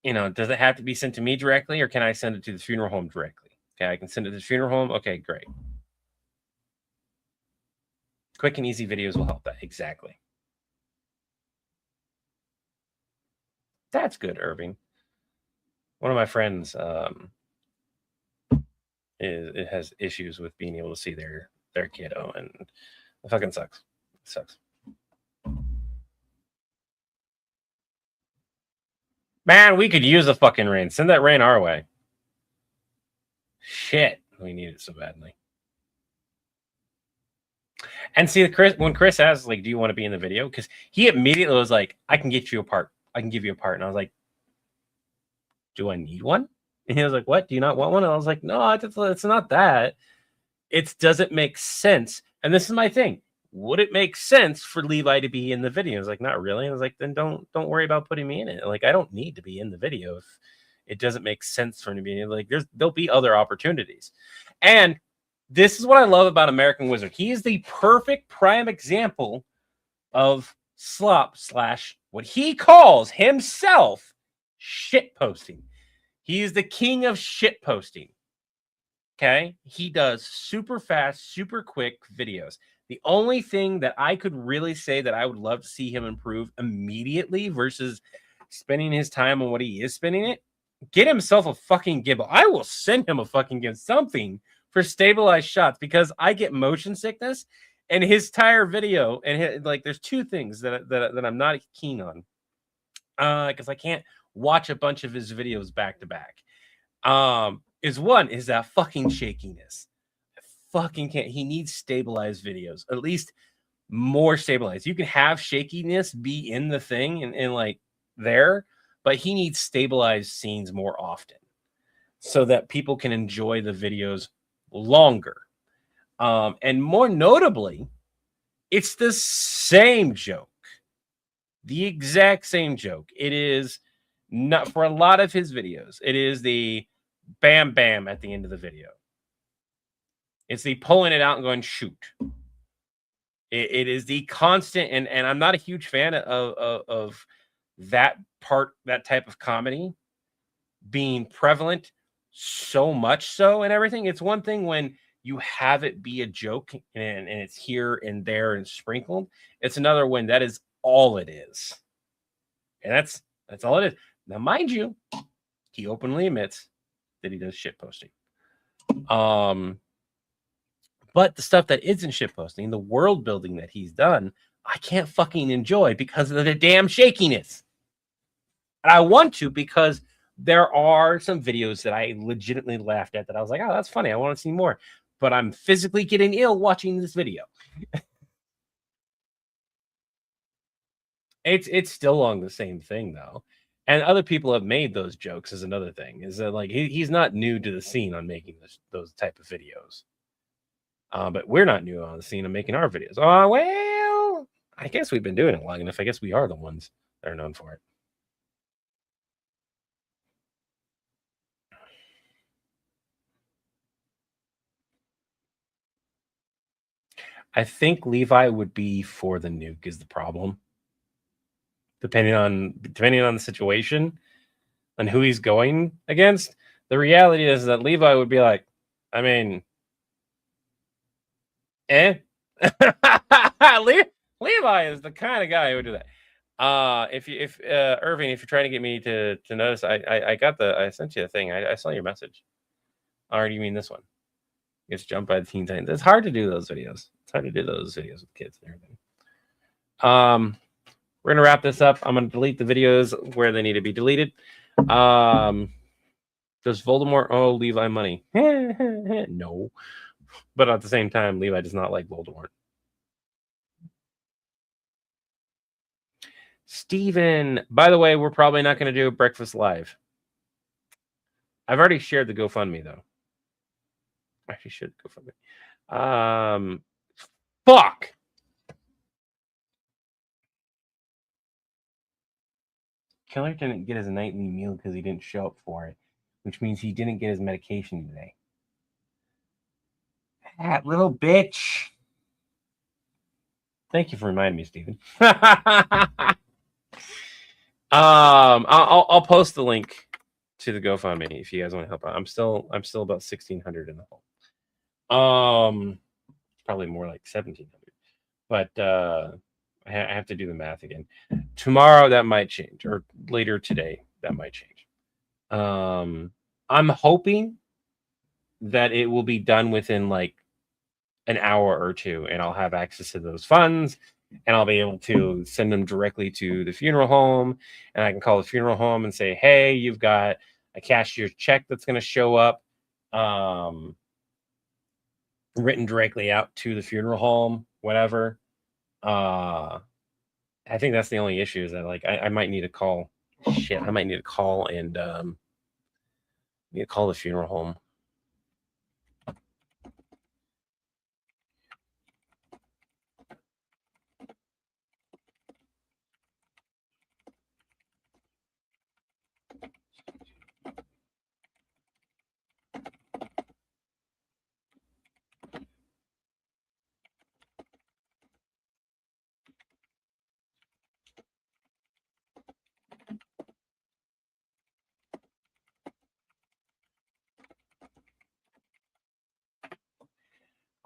does it have to be sent to me directly or can I send it to the funeral home directly? Okay, I can send it to the funeral home. Okay, great. Quick and easy videos will help that. Exactly. That's good, Irving. One of my friends it has issues with being able to see their kiddo, and it fucking sucks. It sucks. Man, we could use a fucking rain. Send that rain our way. Shit. We need it so badly. And see, when Chris asked, like, do you want to be in the video? Because he immediately was like, I can get you a part. I can give you a part. And I was like, do I need one? And he was like, what? Do you not want one? And I was like, no, it's not that. It doesn't make sense. And this is my thing. Would it make sense for Levi to be in the video? I was like, not really. I was like, then don't worry about putting me in it. Like, I don't need to be in the video if it doesn't make sense for me to be in it. Like, there'll be other opportunities. And this is what I love about American Wizard. He is the perfect prime example of slop / what he calls himself shit posting. He is the king of shit posting. Okay. He does super fast, super quick videos. The only thing that I could really say that I would love to see him improve immediately versus spending his time on what he is spending it, get himself a fucking gimbal. I will send him a fucking gimbal, something for stabilized shots, because I get motion sickness, and his entire video, and like, there's two things that I'm not keen on, because I can't watch a bunch of his videos back to back. One is that fucking shakiness. I fucking can't. He needs stabilized videos, at least more stabilized. You can have shakiness be in the thing and like there, but he needs stabilized scenes more often so that people can enjoy the videos longer. And more notably, it's the same joke, the exact same joke. It is not, for a lot of his videos, it is the bam bam at the end of the video. It's the pulling it out and going shoot. It is the constant, and I'm not a huge fan of that part, that type of comedy being prevalent so much so and everything. It's one thing when you have it be a joke and it's here and there and sprinkled. It's another when that is all it is. And that's all it is. Now, mind you, he openly admits that he does shit posting. But the stuff that isn't shit posting, the world building that he's done, I can't fucking enjoy because of the damn shakiness. And I want to, because there are some videos that I legitimately laughed at that I was like, oh, that's funny. I want to see more. But I'm physically getting ill watching this video. It's still along the same thing, though. And other people have made those jokes is another thing. Is that, like, he's not new to the scene on making those type of videos. But we're not new on the scene of making our videos. Oh, well, I guess we've been doing it long enough. I guess we are the ones that are known for it. I think Levi would be for the nuke is the problem. Depending on the situation and who he's going against. The reality is that Levi would be like, I mean, Levi is the kind of guy who would do that. If Irving, if you're trying to get me to notice, I sent you a thing. I saw your message. Or do you mean this one? Gets jumped by the Teen Titans. It's hard to do those videos. It's hard to do those videos with kids and everything. We're gonna wrap this up. I'm gonna delete the videos where they need to be deleted. Does Voldemort owe Levi money? No. But at the same time, Levi does not like Voldemort. Steven, by the way, we're probably not going to do a breakfast live. I've already shared the GoFundMe, though. I actually should GoFundMe. Fuck! Killer didn't get his nightly meal because he didn't show up for it, which means he didn't get his medication today. That little bitch. Thank you for reminding me, Steven. I'll post the link to the GoFundMe if you guys want to help out. I'm still about 1,600 in the hole. Probably more like 1,700. But I have to do the math again. Tomorrow that might change, or later today that might change. I'm hoping that it will be done within like an hour or two, and I'll have access to those funds, and I'll be able to send them directly to the funeral home, and I can call the funeral home and say, hey, you've got a cashier's check that's going to show up. written directly out to the funeral home, whatever. I think that's the only issue is that like I might need to call. Shit, I might need to call and need to call the funeral home.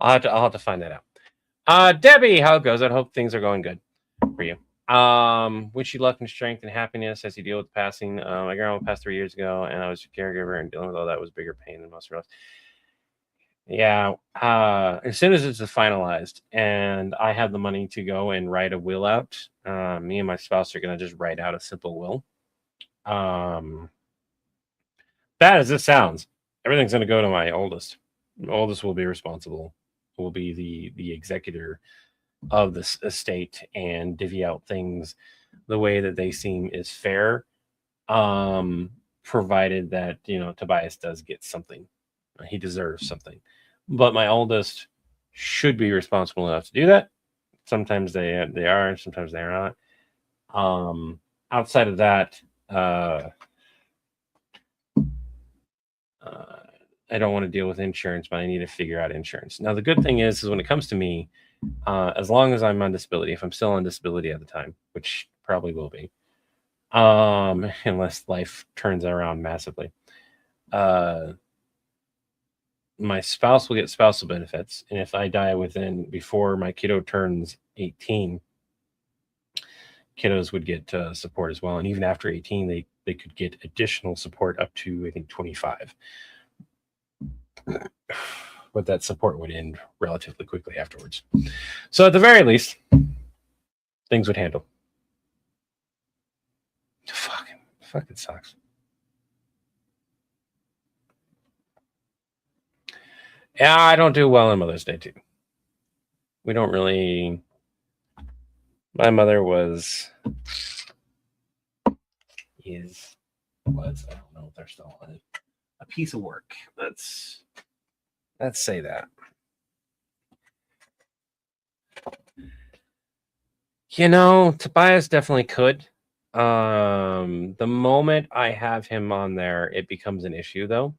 I'll have to find that out. Debbie, how it goes? I hope things are going good for you. Wish you luck and strength and happiness as you deal with the passing. My grandma passed 3 years ago, and I was a caregiver, and dealing with all that was bigger pain than most realized. Yeah. As soon as it's finalized and I have the money to go and write a will out, me and my spouse are gonna just write out a simple will. Bad as this sounds, everything's gonna go to my oldest. My oldest will be responsible, will be the executor of this estate and divvy out things the way that they seem is fair. Provided that Tobias does get something, he deserves something. But my oldest should be responsible enough to do that. Sometimes they are, sometimes they are not. Outside of that, I don't want to deal with insurance, but I need to figure out insurance. Now, the good thing is when it comes to me, as long as I'm on disability, if I'm still on disability at the time, which probably will be, unless life turns around massively, my spouse will get spousal benefits. And if I die before my kiddo turns 18, kiddos would get support as well. And even after 18, they could get additional support up to, I think, 25. But that support would end relatively quickly afterwards. So at the very least, things would handle. Fucking sucks. Yeah, I don't do well on Mother's Day too. We don't really. My mother was. I don't know if they're still on it. A piece of work. Let's say that. Tobias definitely could. The moment I have him on there, it becomes an issue though.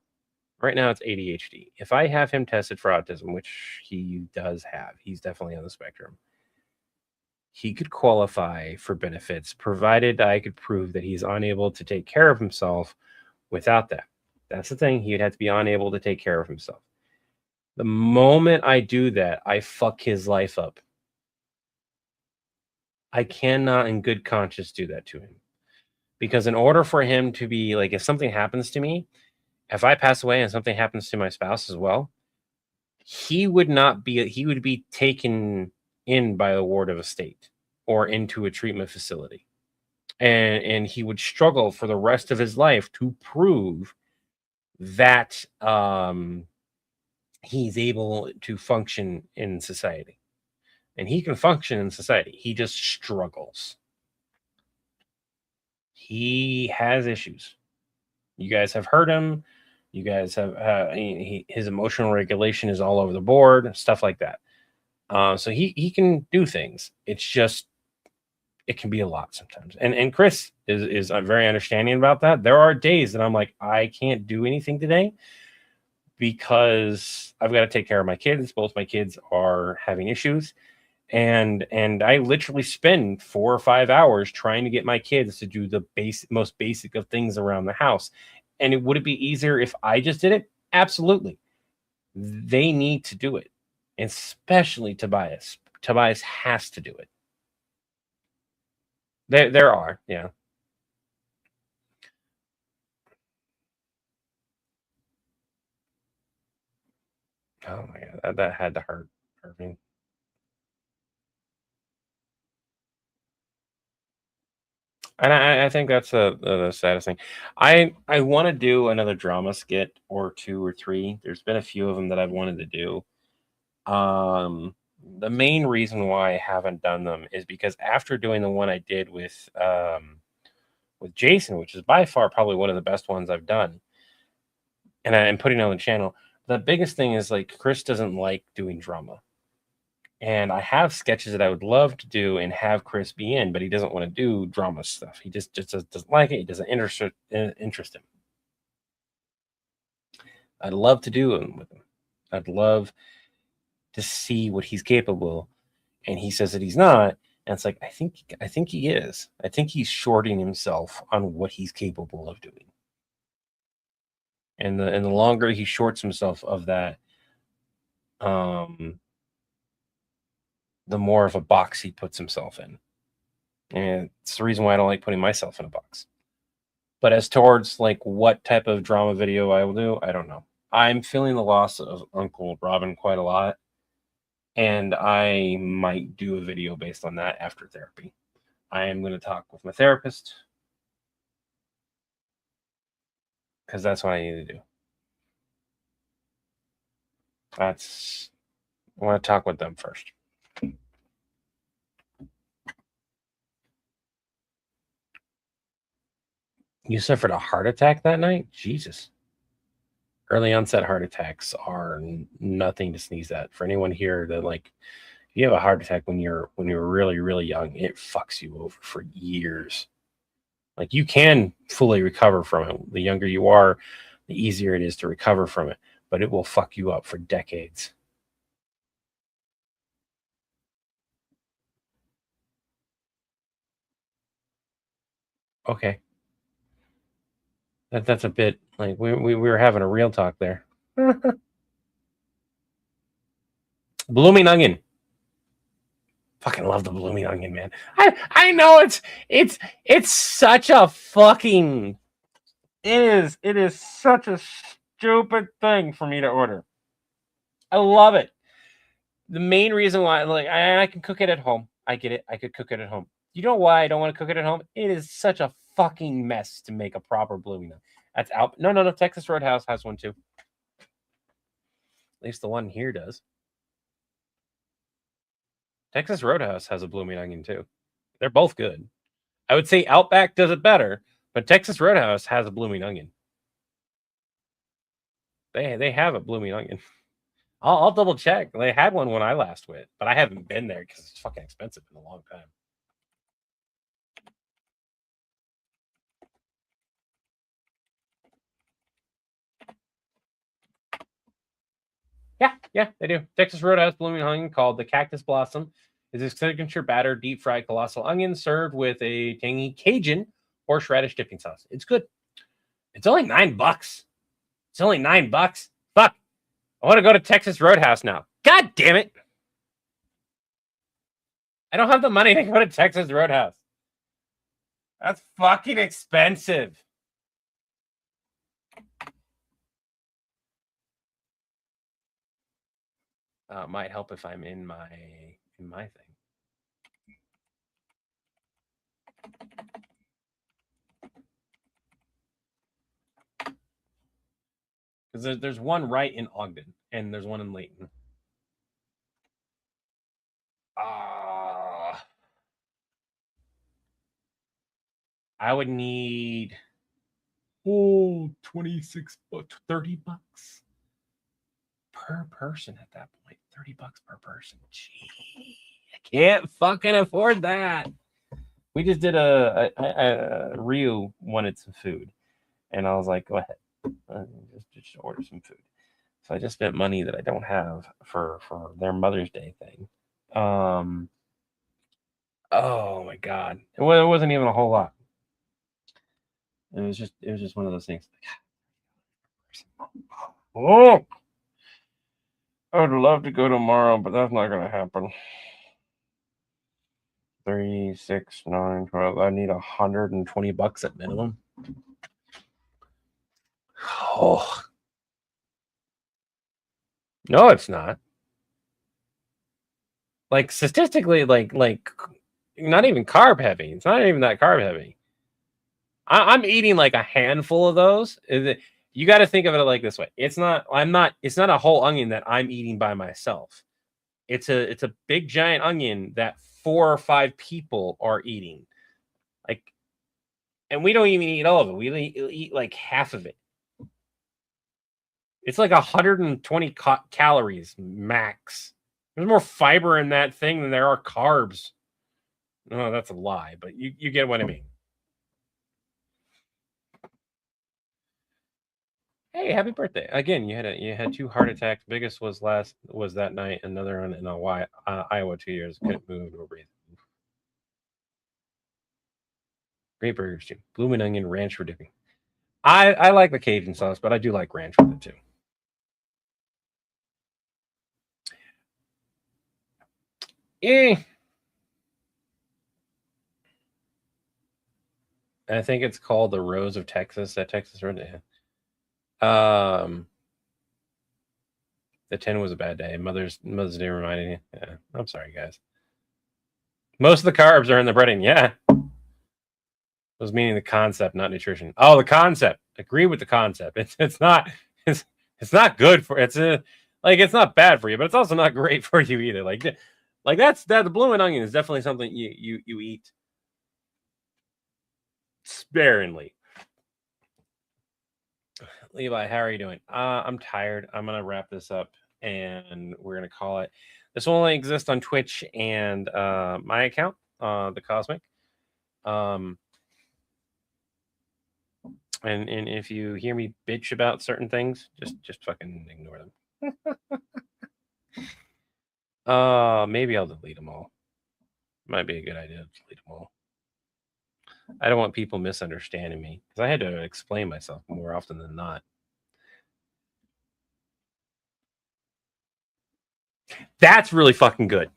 Right now it's ADHD. If I have him tested for autism, which he does have, he's definitely on the spectrum. He could qualify for benefits provided I could prove that he's unable to take care of himself without that. That's the thing. He'd have to be unable to take care of himself. The moment I do that, I fuck his life up. I cannot in good conscience do that to him. Because in order for him to be like, if something happens to me, if I pass away and something happens to my spouse as well, he would be taken in by a ward of a state or into a treatment facility. And he would struggle for the rest of his life to prove that he's able to function in society. And he can function in society. He just struggles. He has issues. You guys have heard him. You guys have his emotional regulation is all over the board, stuff like that. So he can do things. It's just it can be a lot sometimes. And Chris is very understanding about that. There are days that I'm like, I can't do anything today because I've got to take care of my kids. Both my kids are having issues. And I literally spend 4 or 5 hours trying to get my kids to do the most basic of things around the house. And would it be easier if I just did it? Absolutely. They need to do it, especially Tobias. Tobias has to do it. There are, yeah. Oh my god, that had to hurt me. And I think that's the saddest thing. I want to do another drama skit or 2 or 3. There's been a few of them that I've wanted to do. The main reason why I haven't done them is because after doing the one I did with Jason, which is by far probably one of the best ones I've done, and I'm putting it on the channel, the biggest thing is like Chris doesn't like doing drama. And I have sketches that I would love to do and have Chris be in, but he doesn't want to do drama stuff. He just doesn't like it. He doesn't interest him. I'd love to do them with him. I'd love to see what he's capable. And he says that he's not. And it's like, I think he is. I think he's shorting himself on what he's capable of doing. And the longer he shorts himself of that, the more of a box he puts himself in. And it's the reason why I don't like putting myself in a box. But as towards like what type of drama video I will do, I don't know. I'm feeling the loss of Uncle Robin quite a lot. And I might do a video based on that after therapy. I am going to talk with my therapist, because that's what I need to do. I want to talk with them first. You suffered a heart attack that night? Jesus. Early onset heart attacks are nothing to sneeze at. For anyone here that like, if you have a heart attack when you're really, really young, it fucks you over for years. Like, you can fully recover from it. The younger you are, the easier it is to recover from it, but it will fuck you up for decades. Okay. That's a bit like we were having a real talk there. Blooming onion. Fucking love the blooming onion, man. I know it's such a fucking it is such a stupid thing for me to order. I love it. The main reason why, like, I can cook it at home. I get it. I could cook it at home. You know why I don't want to cook it at home? It is such a fucking mess to make a proper blooming onion. That's out. No. Texas Roadhouse has one too. At least the one here does. Texas Roadhouse has a blooming onion too. They're both good. I would say Outback does it better, but Texas Roadhouse has a blooming onion. They have a blooming onion. I'll double check. They had one when I last went, but I haven't been there because it's fucking expensive in a long time. Yeah, they do. Texas Roadhouse blooming onion called the Cactus Blossom is a signature batter deep fried colossal onion served with a tangy Cajun horseradish dipping sauce. It's good. It's only $9. It's only $9. Fuck. I want to go to Texas Roadhouse now. God damn it. I don't have the money to go to Texas Roadhouse. That's fucking expensive. Might help if I'm in my thing. Because there's one right in Ogden and there's one in Layton. I would need 26 $30 per person at that point. $30 per person. Gee, I can't fucking afford that. We just did Ryu wanted some food, and I was like, go ahead, just order some food. So I just spent money that I don't have for their Mother's Day thing. Oh my god, it wasn't even a whole lot. It was just one of those things. Oh, I would love to go tomorrow, but that's not gonna happen. 3, 6, 9, 12. I need $120 at minimum. Oh. No, it's not. Like, statistically, like not even carb heavy. It's not even that carb heavy. I'm eating like a handful of those. You got to think of it like this way. It's not a whole onion that I'm eating by myself. It's a big giant onion that 4 or 5 people are eating. Like, and we don't even eat all of it. We eat like half of it. It's like 120 calories max. There's more fiber in that thing than there are carbs. No, that's a lie, but you get what I mean. Hey, happy birthday! Again, you had 2 heart attacks. Biggest was that night. Another one in Iowa 2 years. Couldn't move or breathe. Great burgers too. Bloomin' onion ranch for dipping. I like the Cajun sauce, but I do like ranch with it too. I think it's called the Rose of Texas at Texas Road. The 10 was a bad day. Mother's Day reminded me. Yeah, I'm sorry, guys. Most of the carbs are in the breading. Yeah. I was meaning the concept, not nutrition. Oh, the concept. Agree with the concept. It's not good for it's not bad for you, but it's also not great for you either. Like the bloomin' onion is definitely something you eat sparingly. Levi, how are you doing? I'm tired. I'm gonna wrap this up and we're gonna call it. This will only exist on Twitch and my account, the Cosmic. And if you hear me bitch about certain things, just fucking ignore them. Maybe I'll delete them all. Might be a good idea to delete them all. I don't want people misunderstanding me because I had to explain myself more often than not. That's really fucking good.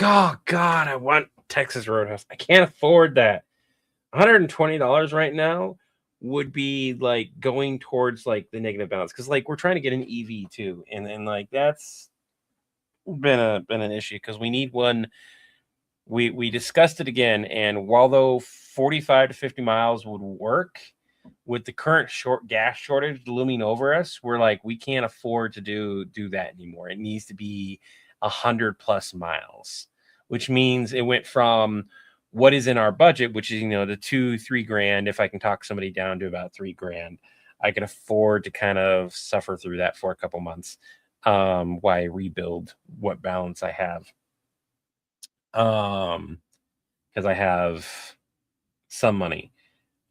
Oh, God, I want Texas Roadhouse. I can't afford that. $120 right now would be like going towards like the negative balance because like we're trying to get an EV too, and like that's been an issue because we need one. We discussed it again, and while though 45 to 50 miles would work with the current gas shortage looming over us, we're like we can't afford to do that anymore. It needs to be 100+ miles, which means it went from what is in our budget, which is the $2-3 grand. If I can talk somebody down to about $3 grand, I can afford to kind of suffer through that for a couple months while I rebuild what balance I have. Because I have some money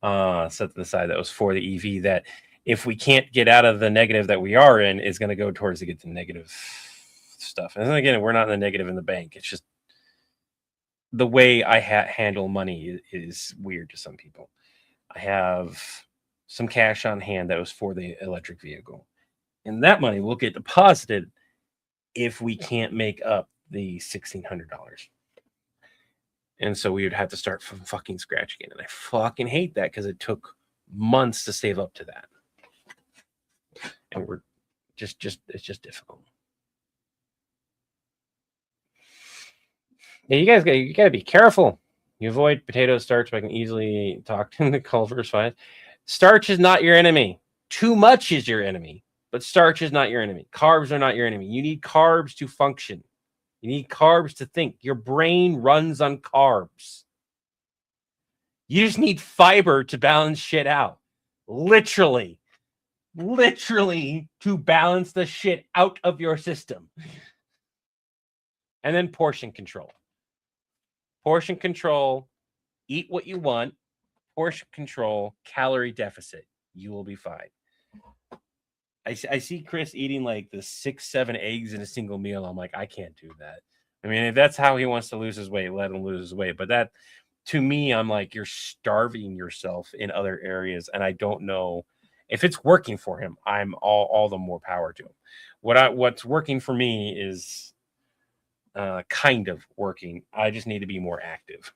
set to the side that was for the EV that if we can't get out of the negative that we are in is going to go towards to get the negative stuff. And then again, we're not in the negative in the bank. It's just the way I handle money is weird to some people. I have some cash on hand that was for the electric vehicle, and that money will get deposited if we can't make up the $1,600. And so we would have to start from fucking scratch again. And I fucking hate that because it took months to save up to that. And we're it's just difficult. Yeah, you gotta be careful. You avoid potato starch, but I can easily talk to the Culver's fine. Starch is not your enemy. Too much is your enemy, but starch is not your enemy. Carbs are not your enemy. You need carbs to function. You need carbs to think. Your brain runs on carbs. You just need fiber to balance shit out. Literally to balance the shit out of your system. And then portion control. Portion control, eat what you want. Portion control, calorie deficit. You will be fine. I see Chris eating like the 6-7 eggs in a single meal. I'm like, I can't do that. I mean, if that's how he wants to lose his weight, let him lose his weight. But that, to me, I'm like, you're starving yourself in other areas. And I don't know if it's working for him. I'm all the more power to him. What's working for me is kind of working. I just need to be more active.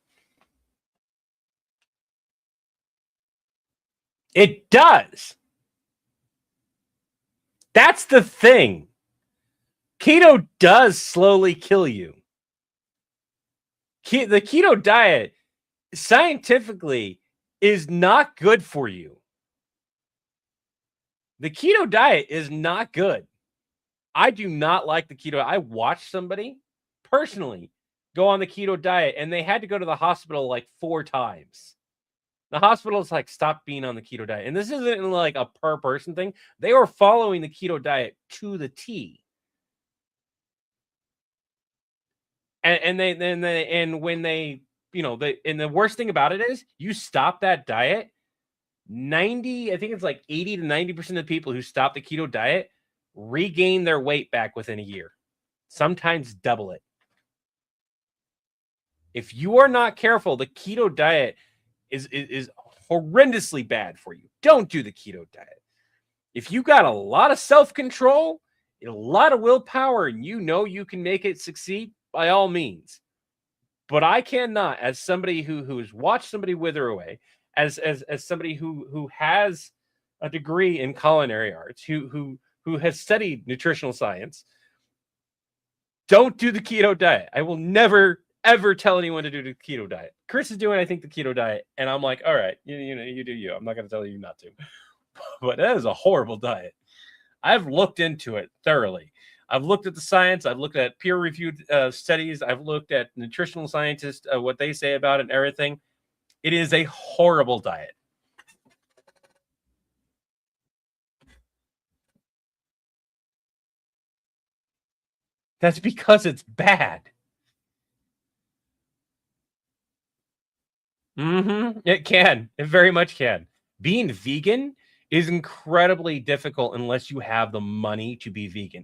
It does. That's the thing. Keto does slowly kill you. The keto diet scientifically is not good for you. The keto diet is not good. I do not like the keto. I watched somebody personally go on the keto diet, and they had to go to the hospital like 4 times. The hospital's like, stop being on the keto diet. And this isn't like a per person thing. They were following the keto diet to the T. And when they, and the worst thing about it is you stop that diet, 90, I think it's like 80 to 90% of the people who stop the keto diet regain their weight back within a year, sometimes double it. If you are not careful, the keto diet is horrendously bad for you. Don't do the keto diet. If you got a lot of self-control, a lot of willpower, and you can make it succeed, by all means. But I cannot, as somebody who's watched somebody wither away, as somebody who has a degree in culinary arts, who has studied nutritional science, don't do the keto diet. I will never ever tell anyone to do the keto diet. Chris is doing, I think, the keto diet, and I'm like, all right, you do you. I'm not going to tell you not to. But that is a horrible diet. I've looked into it thoroughly. I've looked at the science. I've looked at peer-reviewed studies. I've looked at nutritional scientists, what they say about it and everything. It is a horrible diet. That's because it's bad. It can. It very much can. Being vegan is incredibly difficult unless you have the money to be vegan.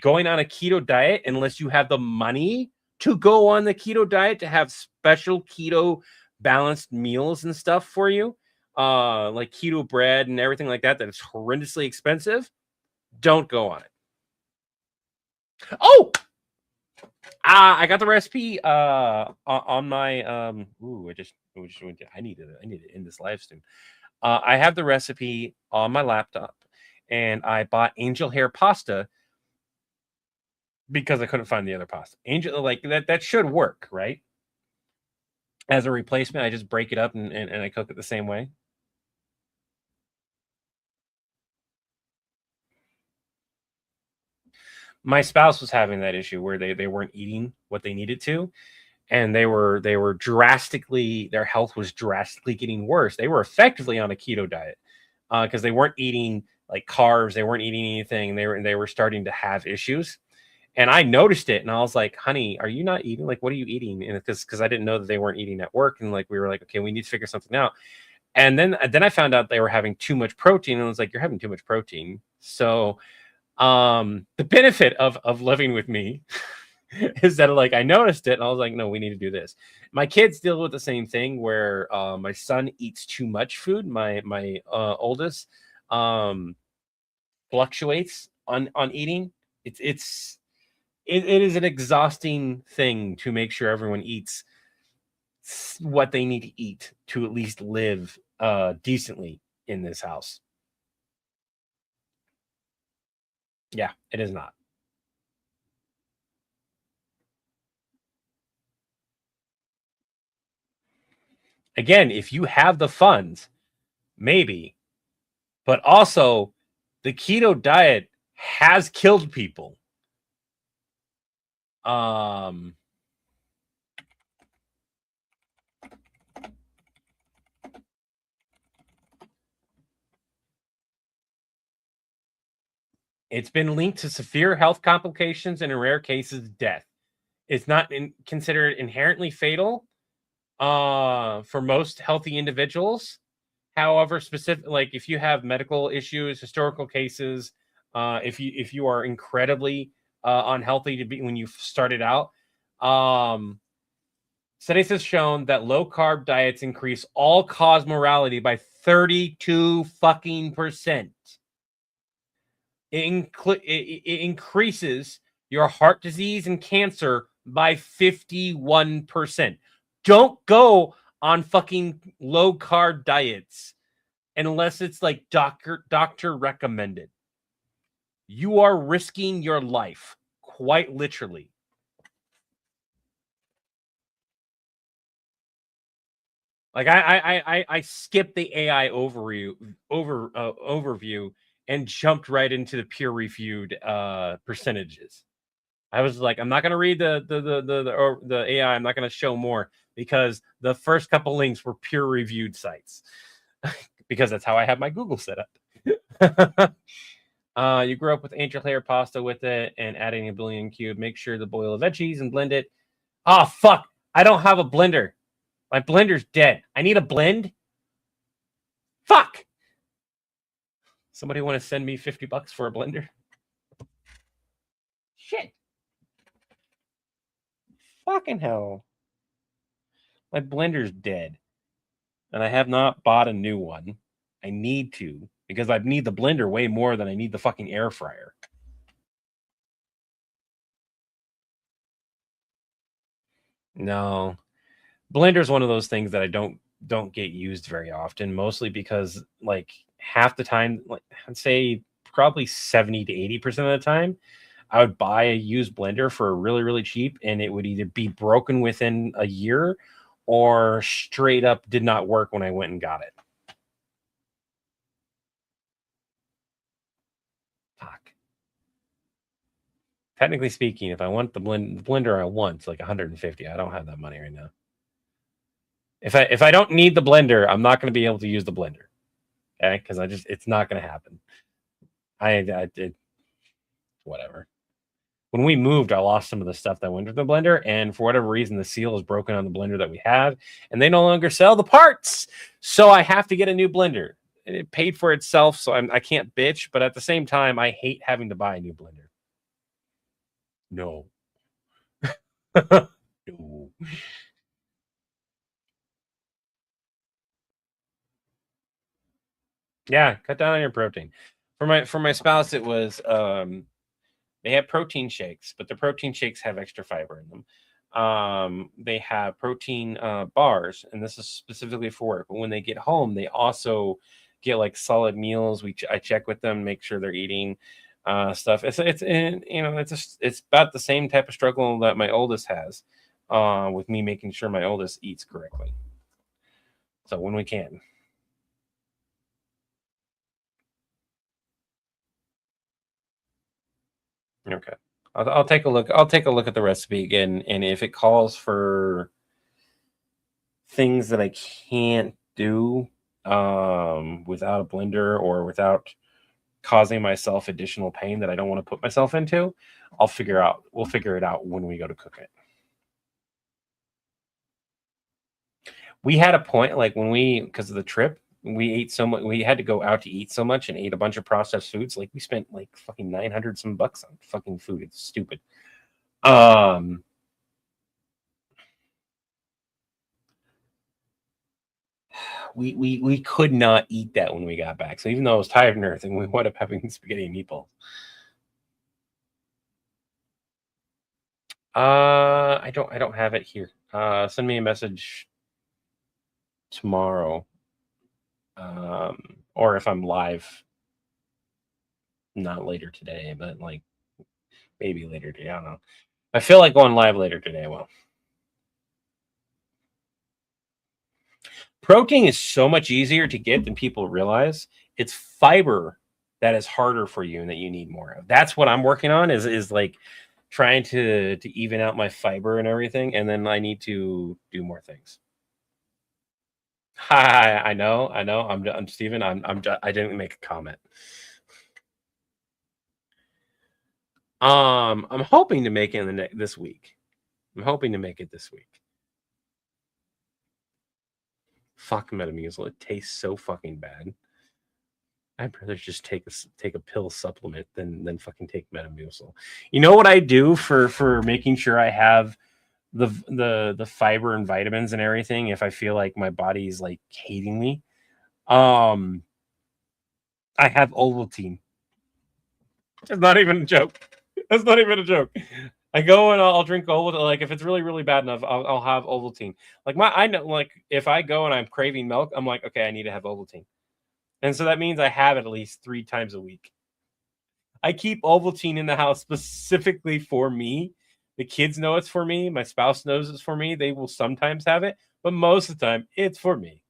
Going on a keto diet, unless you have the money to go on the keto diet to have special keto balanced meals and stuff for you, like keto bread and everything like that, that is horrendously expensive, don't go on it. Oh, I got the recipe on my I need to end this live stream. I have the recipe on my laptop, and I bought angel hair pasta because I couldn't find the other pasta. Angel, like that should work, right? As a replacement, I just break it up and I cook it the same way. My spouse was having that issue where they weren't eating what they needed to, and they were drastically, their health was drastically getting worse. They were effectively on a keto diet because they weren't eating like carbs, they weren't eating anything. They were starting to have issues. And I noticed it, and I was like, "Honey, are you not eating? Like, what are you eating?" And because I didn't know that they weren't eating at work, and like we were like, "Okay, we need to figure something out." And then I found out they were having too much protein, and I was like, "You're having too much protein." So the benefit of living with me is that like I noticed it, and I was like, "No, we need to do this." My kids deal with the same thing where my son eats too much food. My oldest um, fluctuates on eating. It is an exhausting thing to make sure everyone eats what they need to eat to at least live decently in this house. Yeah, it is not. Again, if you have the funds, maybe, but also the keto diet has killed people. Um, it's been linked to severe health complications and in rare cases death. It's not considered inherently fatal for most healthy individuals. However, specific, like if you have medical issues, historical cases, if you are incredibly unhealthy to be when you started out, studies have shown that low carb diets increase all cause mortality by 32 fucking percent. It increases your heart disease and cancer by 51%. Don't go on fucking low carb diets unless it's like doctor recommended. You are risking your life, quite literally. Like I skipped the AI overview and jumped right into the peer-reviewed percentages. I was like, I'm not going to read the AI. I'm not going to show more because the first couple links were peer-reviewed sites because that's how I have my Google set up. You grew up with angel hair pasta with it and adding a bouillon cube. Make sure to boil the veggies and blend it. Oh, fuck. I don't have a blender. My blender's dead. I need a blend. Fuck. Somebody want to send me $50 for a blender? Shit. Fucking hell. My blender's dead. And I have not bought a new one. I need to, because I need the blender way more than I need the fucking air fryer. No. Blender's one of those things that I don't get used very often, mostly because like half the time, like I'd say probably 70 to 80% of the time, I would buy a used blender for really, really cheap, and it would either be broken within a year or straight up did not work when I went and got it. Fuck. Technically speaking, if I want the blender I want, like 150. I don't have that money right now. If I don't need the blender, I'm not going to be able to use the blender. Okay, because it's not going to happen. I did whatever. When we moved, I lost some of the stuff that went with the blender, and for whatever reason, the seal is broken on the blender that we had, and they no longer sell the parts. So I have to get a new blender. It paid for itself, so I can't bitch, but at the same time, I hate having to buy a new blender. No. No. Yeah, cut down on your protein. For my spouse, it was they have protein shakes, but the protein shakes have extra fiber in them. They have protein bars, and this is specifically for work. But when they get home, they also get like solid meals. I check with them, make sure they're eating stuff. It's about the same type of struggle that my oldest has with me making sure my oldest eats correctly. So when we can. Okay. I'll take a look. I'll take a look at the recipe again, and if it calls for things that I can't do without a blender or without causing myself additional pain that I don't want to put myself into, we'll figure it out when we go to cook it. We had a point like because of the trip, we ate so much, we had to go out to eat so much and ate a bunch of processed foods. Like we spent like fucking 900 some bucks on fucking food. It's stupid. We could not eat that when we got back. So even though I was tired and everything, we wound up having spaghetti and meatballs. I don't have it here. Send me a message tomorrow. Or if I'm live, not later today, but like maybe later today. I don't know. I feel like going live later today. Well, protein is so much easier to get than people realize. It's fiber that is harder for you and that you need more of. That's what I'm working on is like trying to even out my fiber and everything, and then I need to do more things. Hi, I know. I'm Steven. I didn't make a comment. I'm hoping to make it this week. I'm hoping to make it this week. Fuck Metamucil. It tastes so fucking bad. I'd rather just take a pill supplement than fucking take Metamucil. You know what I do for making sure I have the fiber and vitamins and everything if I feel like my body's like hating me? I have Ovaltine. It's not even a joke. That's not even a joke. I go and I'll drink Ovaltine. Like if it's really, really bad enough, I'll have Ovaltine. Like I know, like if I go and I'm craving milk, I'm like, okay, I need to have Ovaltine. And so that means I have it at least 3 times a week. I keep Ovaltine in the house specifically for me The kids know it's for me. My spouse knows it's for me. They will sometimes have it, but most of the time it's for me.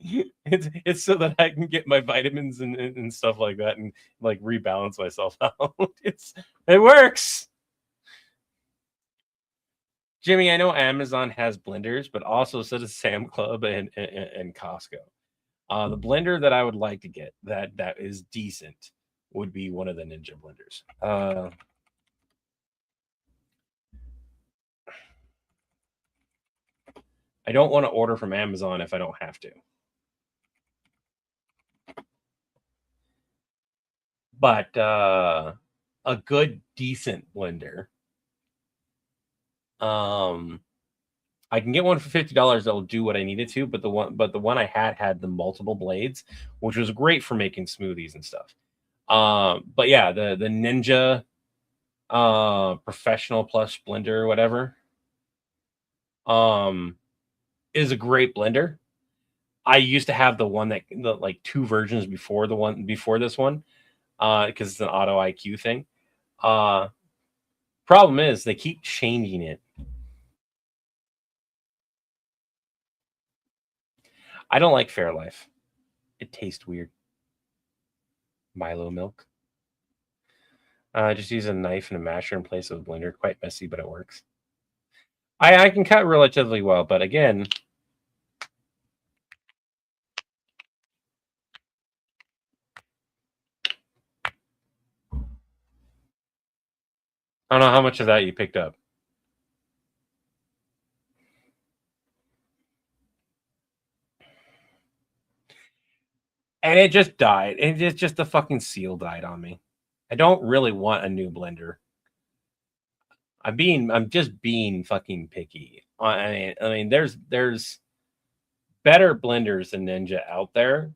It's so that I can get my vitamins and stuff like that and like rebalance myself out. It works. Jimmy, I know Amazon has blenders, but also so does Sam Club and Costco. The blender that I would like to get that is decent would be one of the Ninja blenders. I don't want to order from Amazon if I don't have to. But a good, decent blender. I can get one for $50 that'll do what I needed to, but the one I had the multiple blades, which was great for making smoothies and stuff. But yeah, the Ninja Professional Plus blender or whatever is a great blender. I used to have the one that like two versions before the one before this one, because it's an auto IQ thing. Problem is they keep changing it. I don't like Fairlife. It tastes weird. Milo milk. Just use a knife and a masher in place of a blender. Quite messy, but it works. I can cut relatively well, but again, I don't know how much of that you picked up. And it just died. It's just the fucking seal died on me. I don't really want a new blender. I'm just being fucking picky. I mean, there's better blenders than Ninja out there.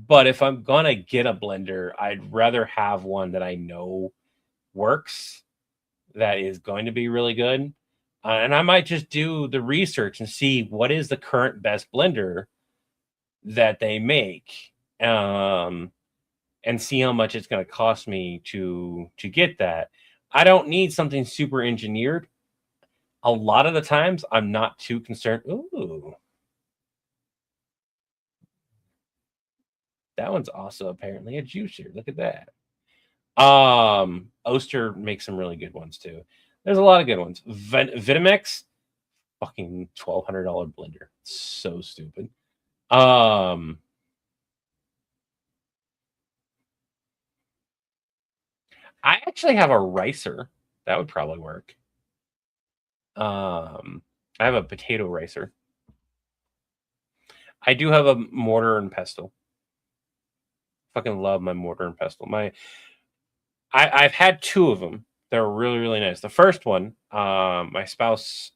But if I'm gonna get a blender, I'd rather have one that I know works, that is going to be really good. And I might just do the research and see what is the current best blender that they make, and see how much it's going to cost me to get that. I don't need something super engineered. A lot of the times, I'm not too concerned. Ooh, that one's also apparently a juicer. Look at that. Oster makes some really good ones too. There's a lot of good ones. Vitamex, fucking $1,200 blender. So stupid. I actually have a ricer. That would probably work. I have a potato ricer. I do have a mortar and pestle. Fucking love my mortar and pestle. I've had two of them. They're really, really nice. The first one, my spouse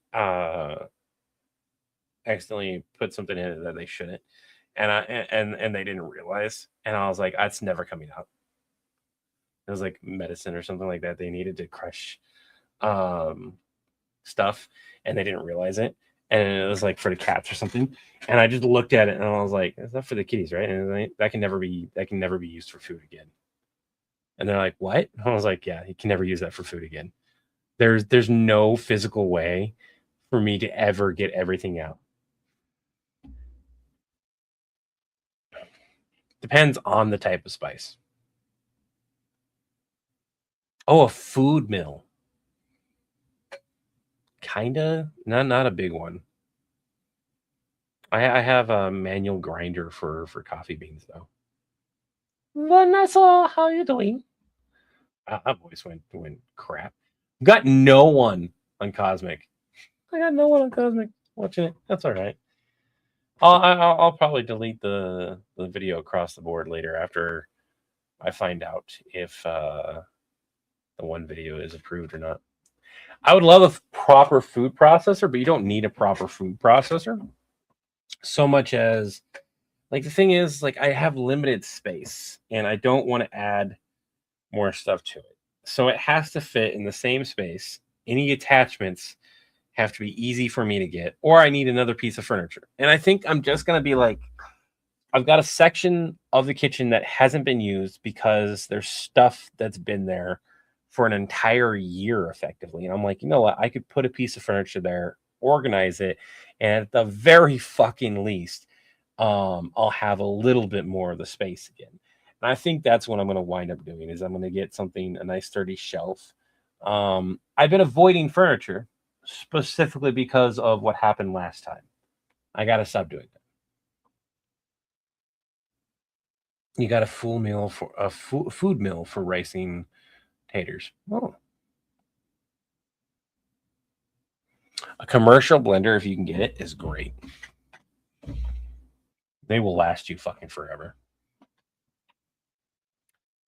accidentally put something in it that they shouldn't, and they didn't realize, and I was like, that's never coming out. It was like medicine or something like that. They needed to crush stuff, and they didn't realize it, and it was like for the cats or something. And I just looked at it and I was like, "Is that for the kitties, right?" And like, that can never be used for food again. And they're like, "What?" I was like, "Yeah, you can never use that for food again. There's no physical way for me to ever get everything out. Depends on the type of spice." Oh, a food mill. Kinda, not a big one. I have a manual grinder for coffee beans though. Vanessa, how you doing? That voice went crap. Got no one on Cosmic. I got no one on Cosmic watching it. That's all right. I'll probably delete the video across the board later after I find out if the one video is approved or not. I would love a proper food processor, but you don't need a proper food processor so much as, like, the thing is, like, I have limited space and I don't want to add more stuff to it. So it has to fit in the same space. Any attachments have to be easy for me to get, or I need another piece of furniture. And I think I'm just going to be like, I've got a section of the kitchen that hasn't been used because there's stuff that's been there for an entire year effectively. And I'm like, you know what? I could put a piece of furniture there, organize it, and at the very fucking least, I'll have a little bit more of the space again. And I think that's what I'm going to wind up doing is I'm going to get something, a nice sturdy shelf. I've been avoiding furniture specifically because of what happened last time. I got to stop doing that. You got a full meal for a food meal for racing taters. Oh. A commercial blender, if you can get it, is great. They will last you fucking forever.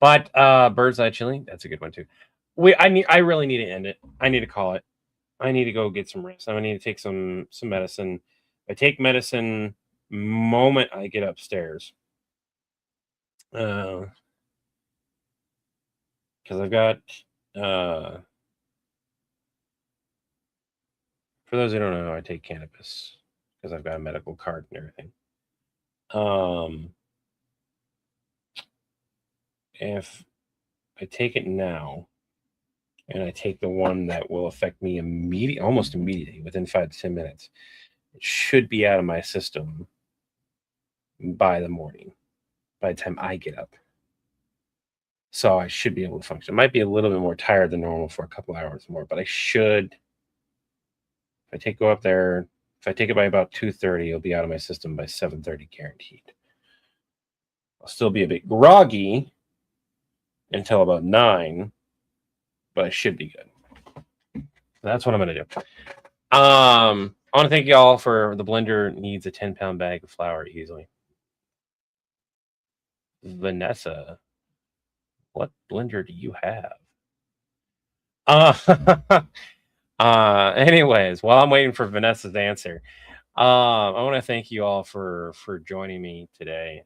But bird's eye chili, that's a good one too. I really need to end it. I need to call it. I need to go get some rest. I need to take some medicine. I take medicine moment I get upstairs. Because I've got for those who don't know, I take cannabis because I've got a medical card and everything. If I take it now and I take the one that will affect me almost immediately within 5 to 10 minutes, it should be out of my system by the morning, by the time I get up. So I should be able to function. I might be a little bit more tired than normal for a couple hours more, but I should. If I go up there, if I take it by about 2:30, it'll be out of my system by 7:30 guaranteed. I'll still be a bit groggy until about 9, but I should be good. That's what I'm going to do. I want to thank you all for the blender needs a 10-pound bag of flour easily. Vanessa, what blender do you have? Anyways, while I'm waiting for Vanessa's answer, I want to thank you all for joining me today.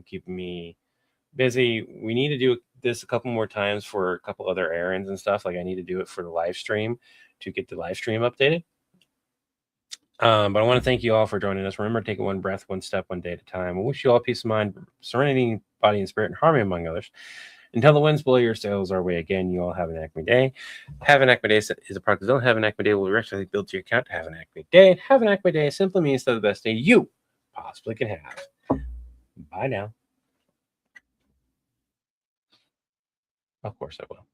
Keeping me busy. We need to do this a couple more times for a couple other errands and stuff. Like I need to do it for the live stream to get the live stream updated. But I want to thank you all for joining us. Remember, take it one breath, one step, one day at a time. I wish you all peace of mind, serenity, body and spirit, and harmony among others. Until the winds blow your sails our way again, you all have an Acme Day. Have an Acme Day is a product that don't have an Acme Day will directly build to your account to have an Acme Day. Have an Acme Day simply means that the best day you possibly can have. Bye now. Of course I will.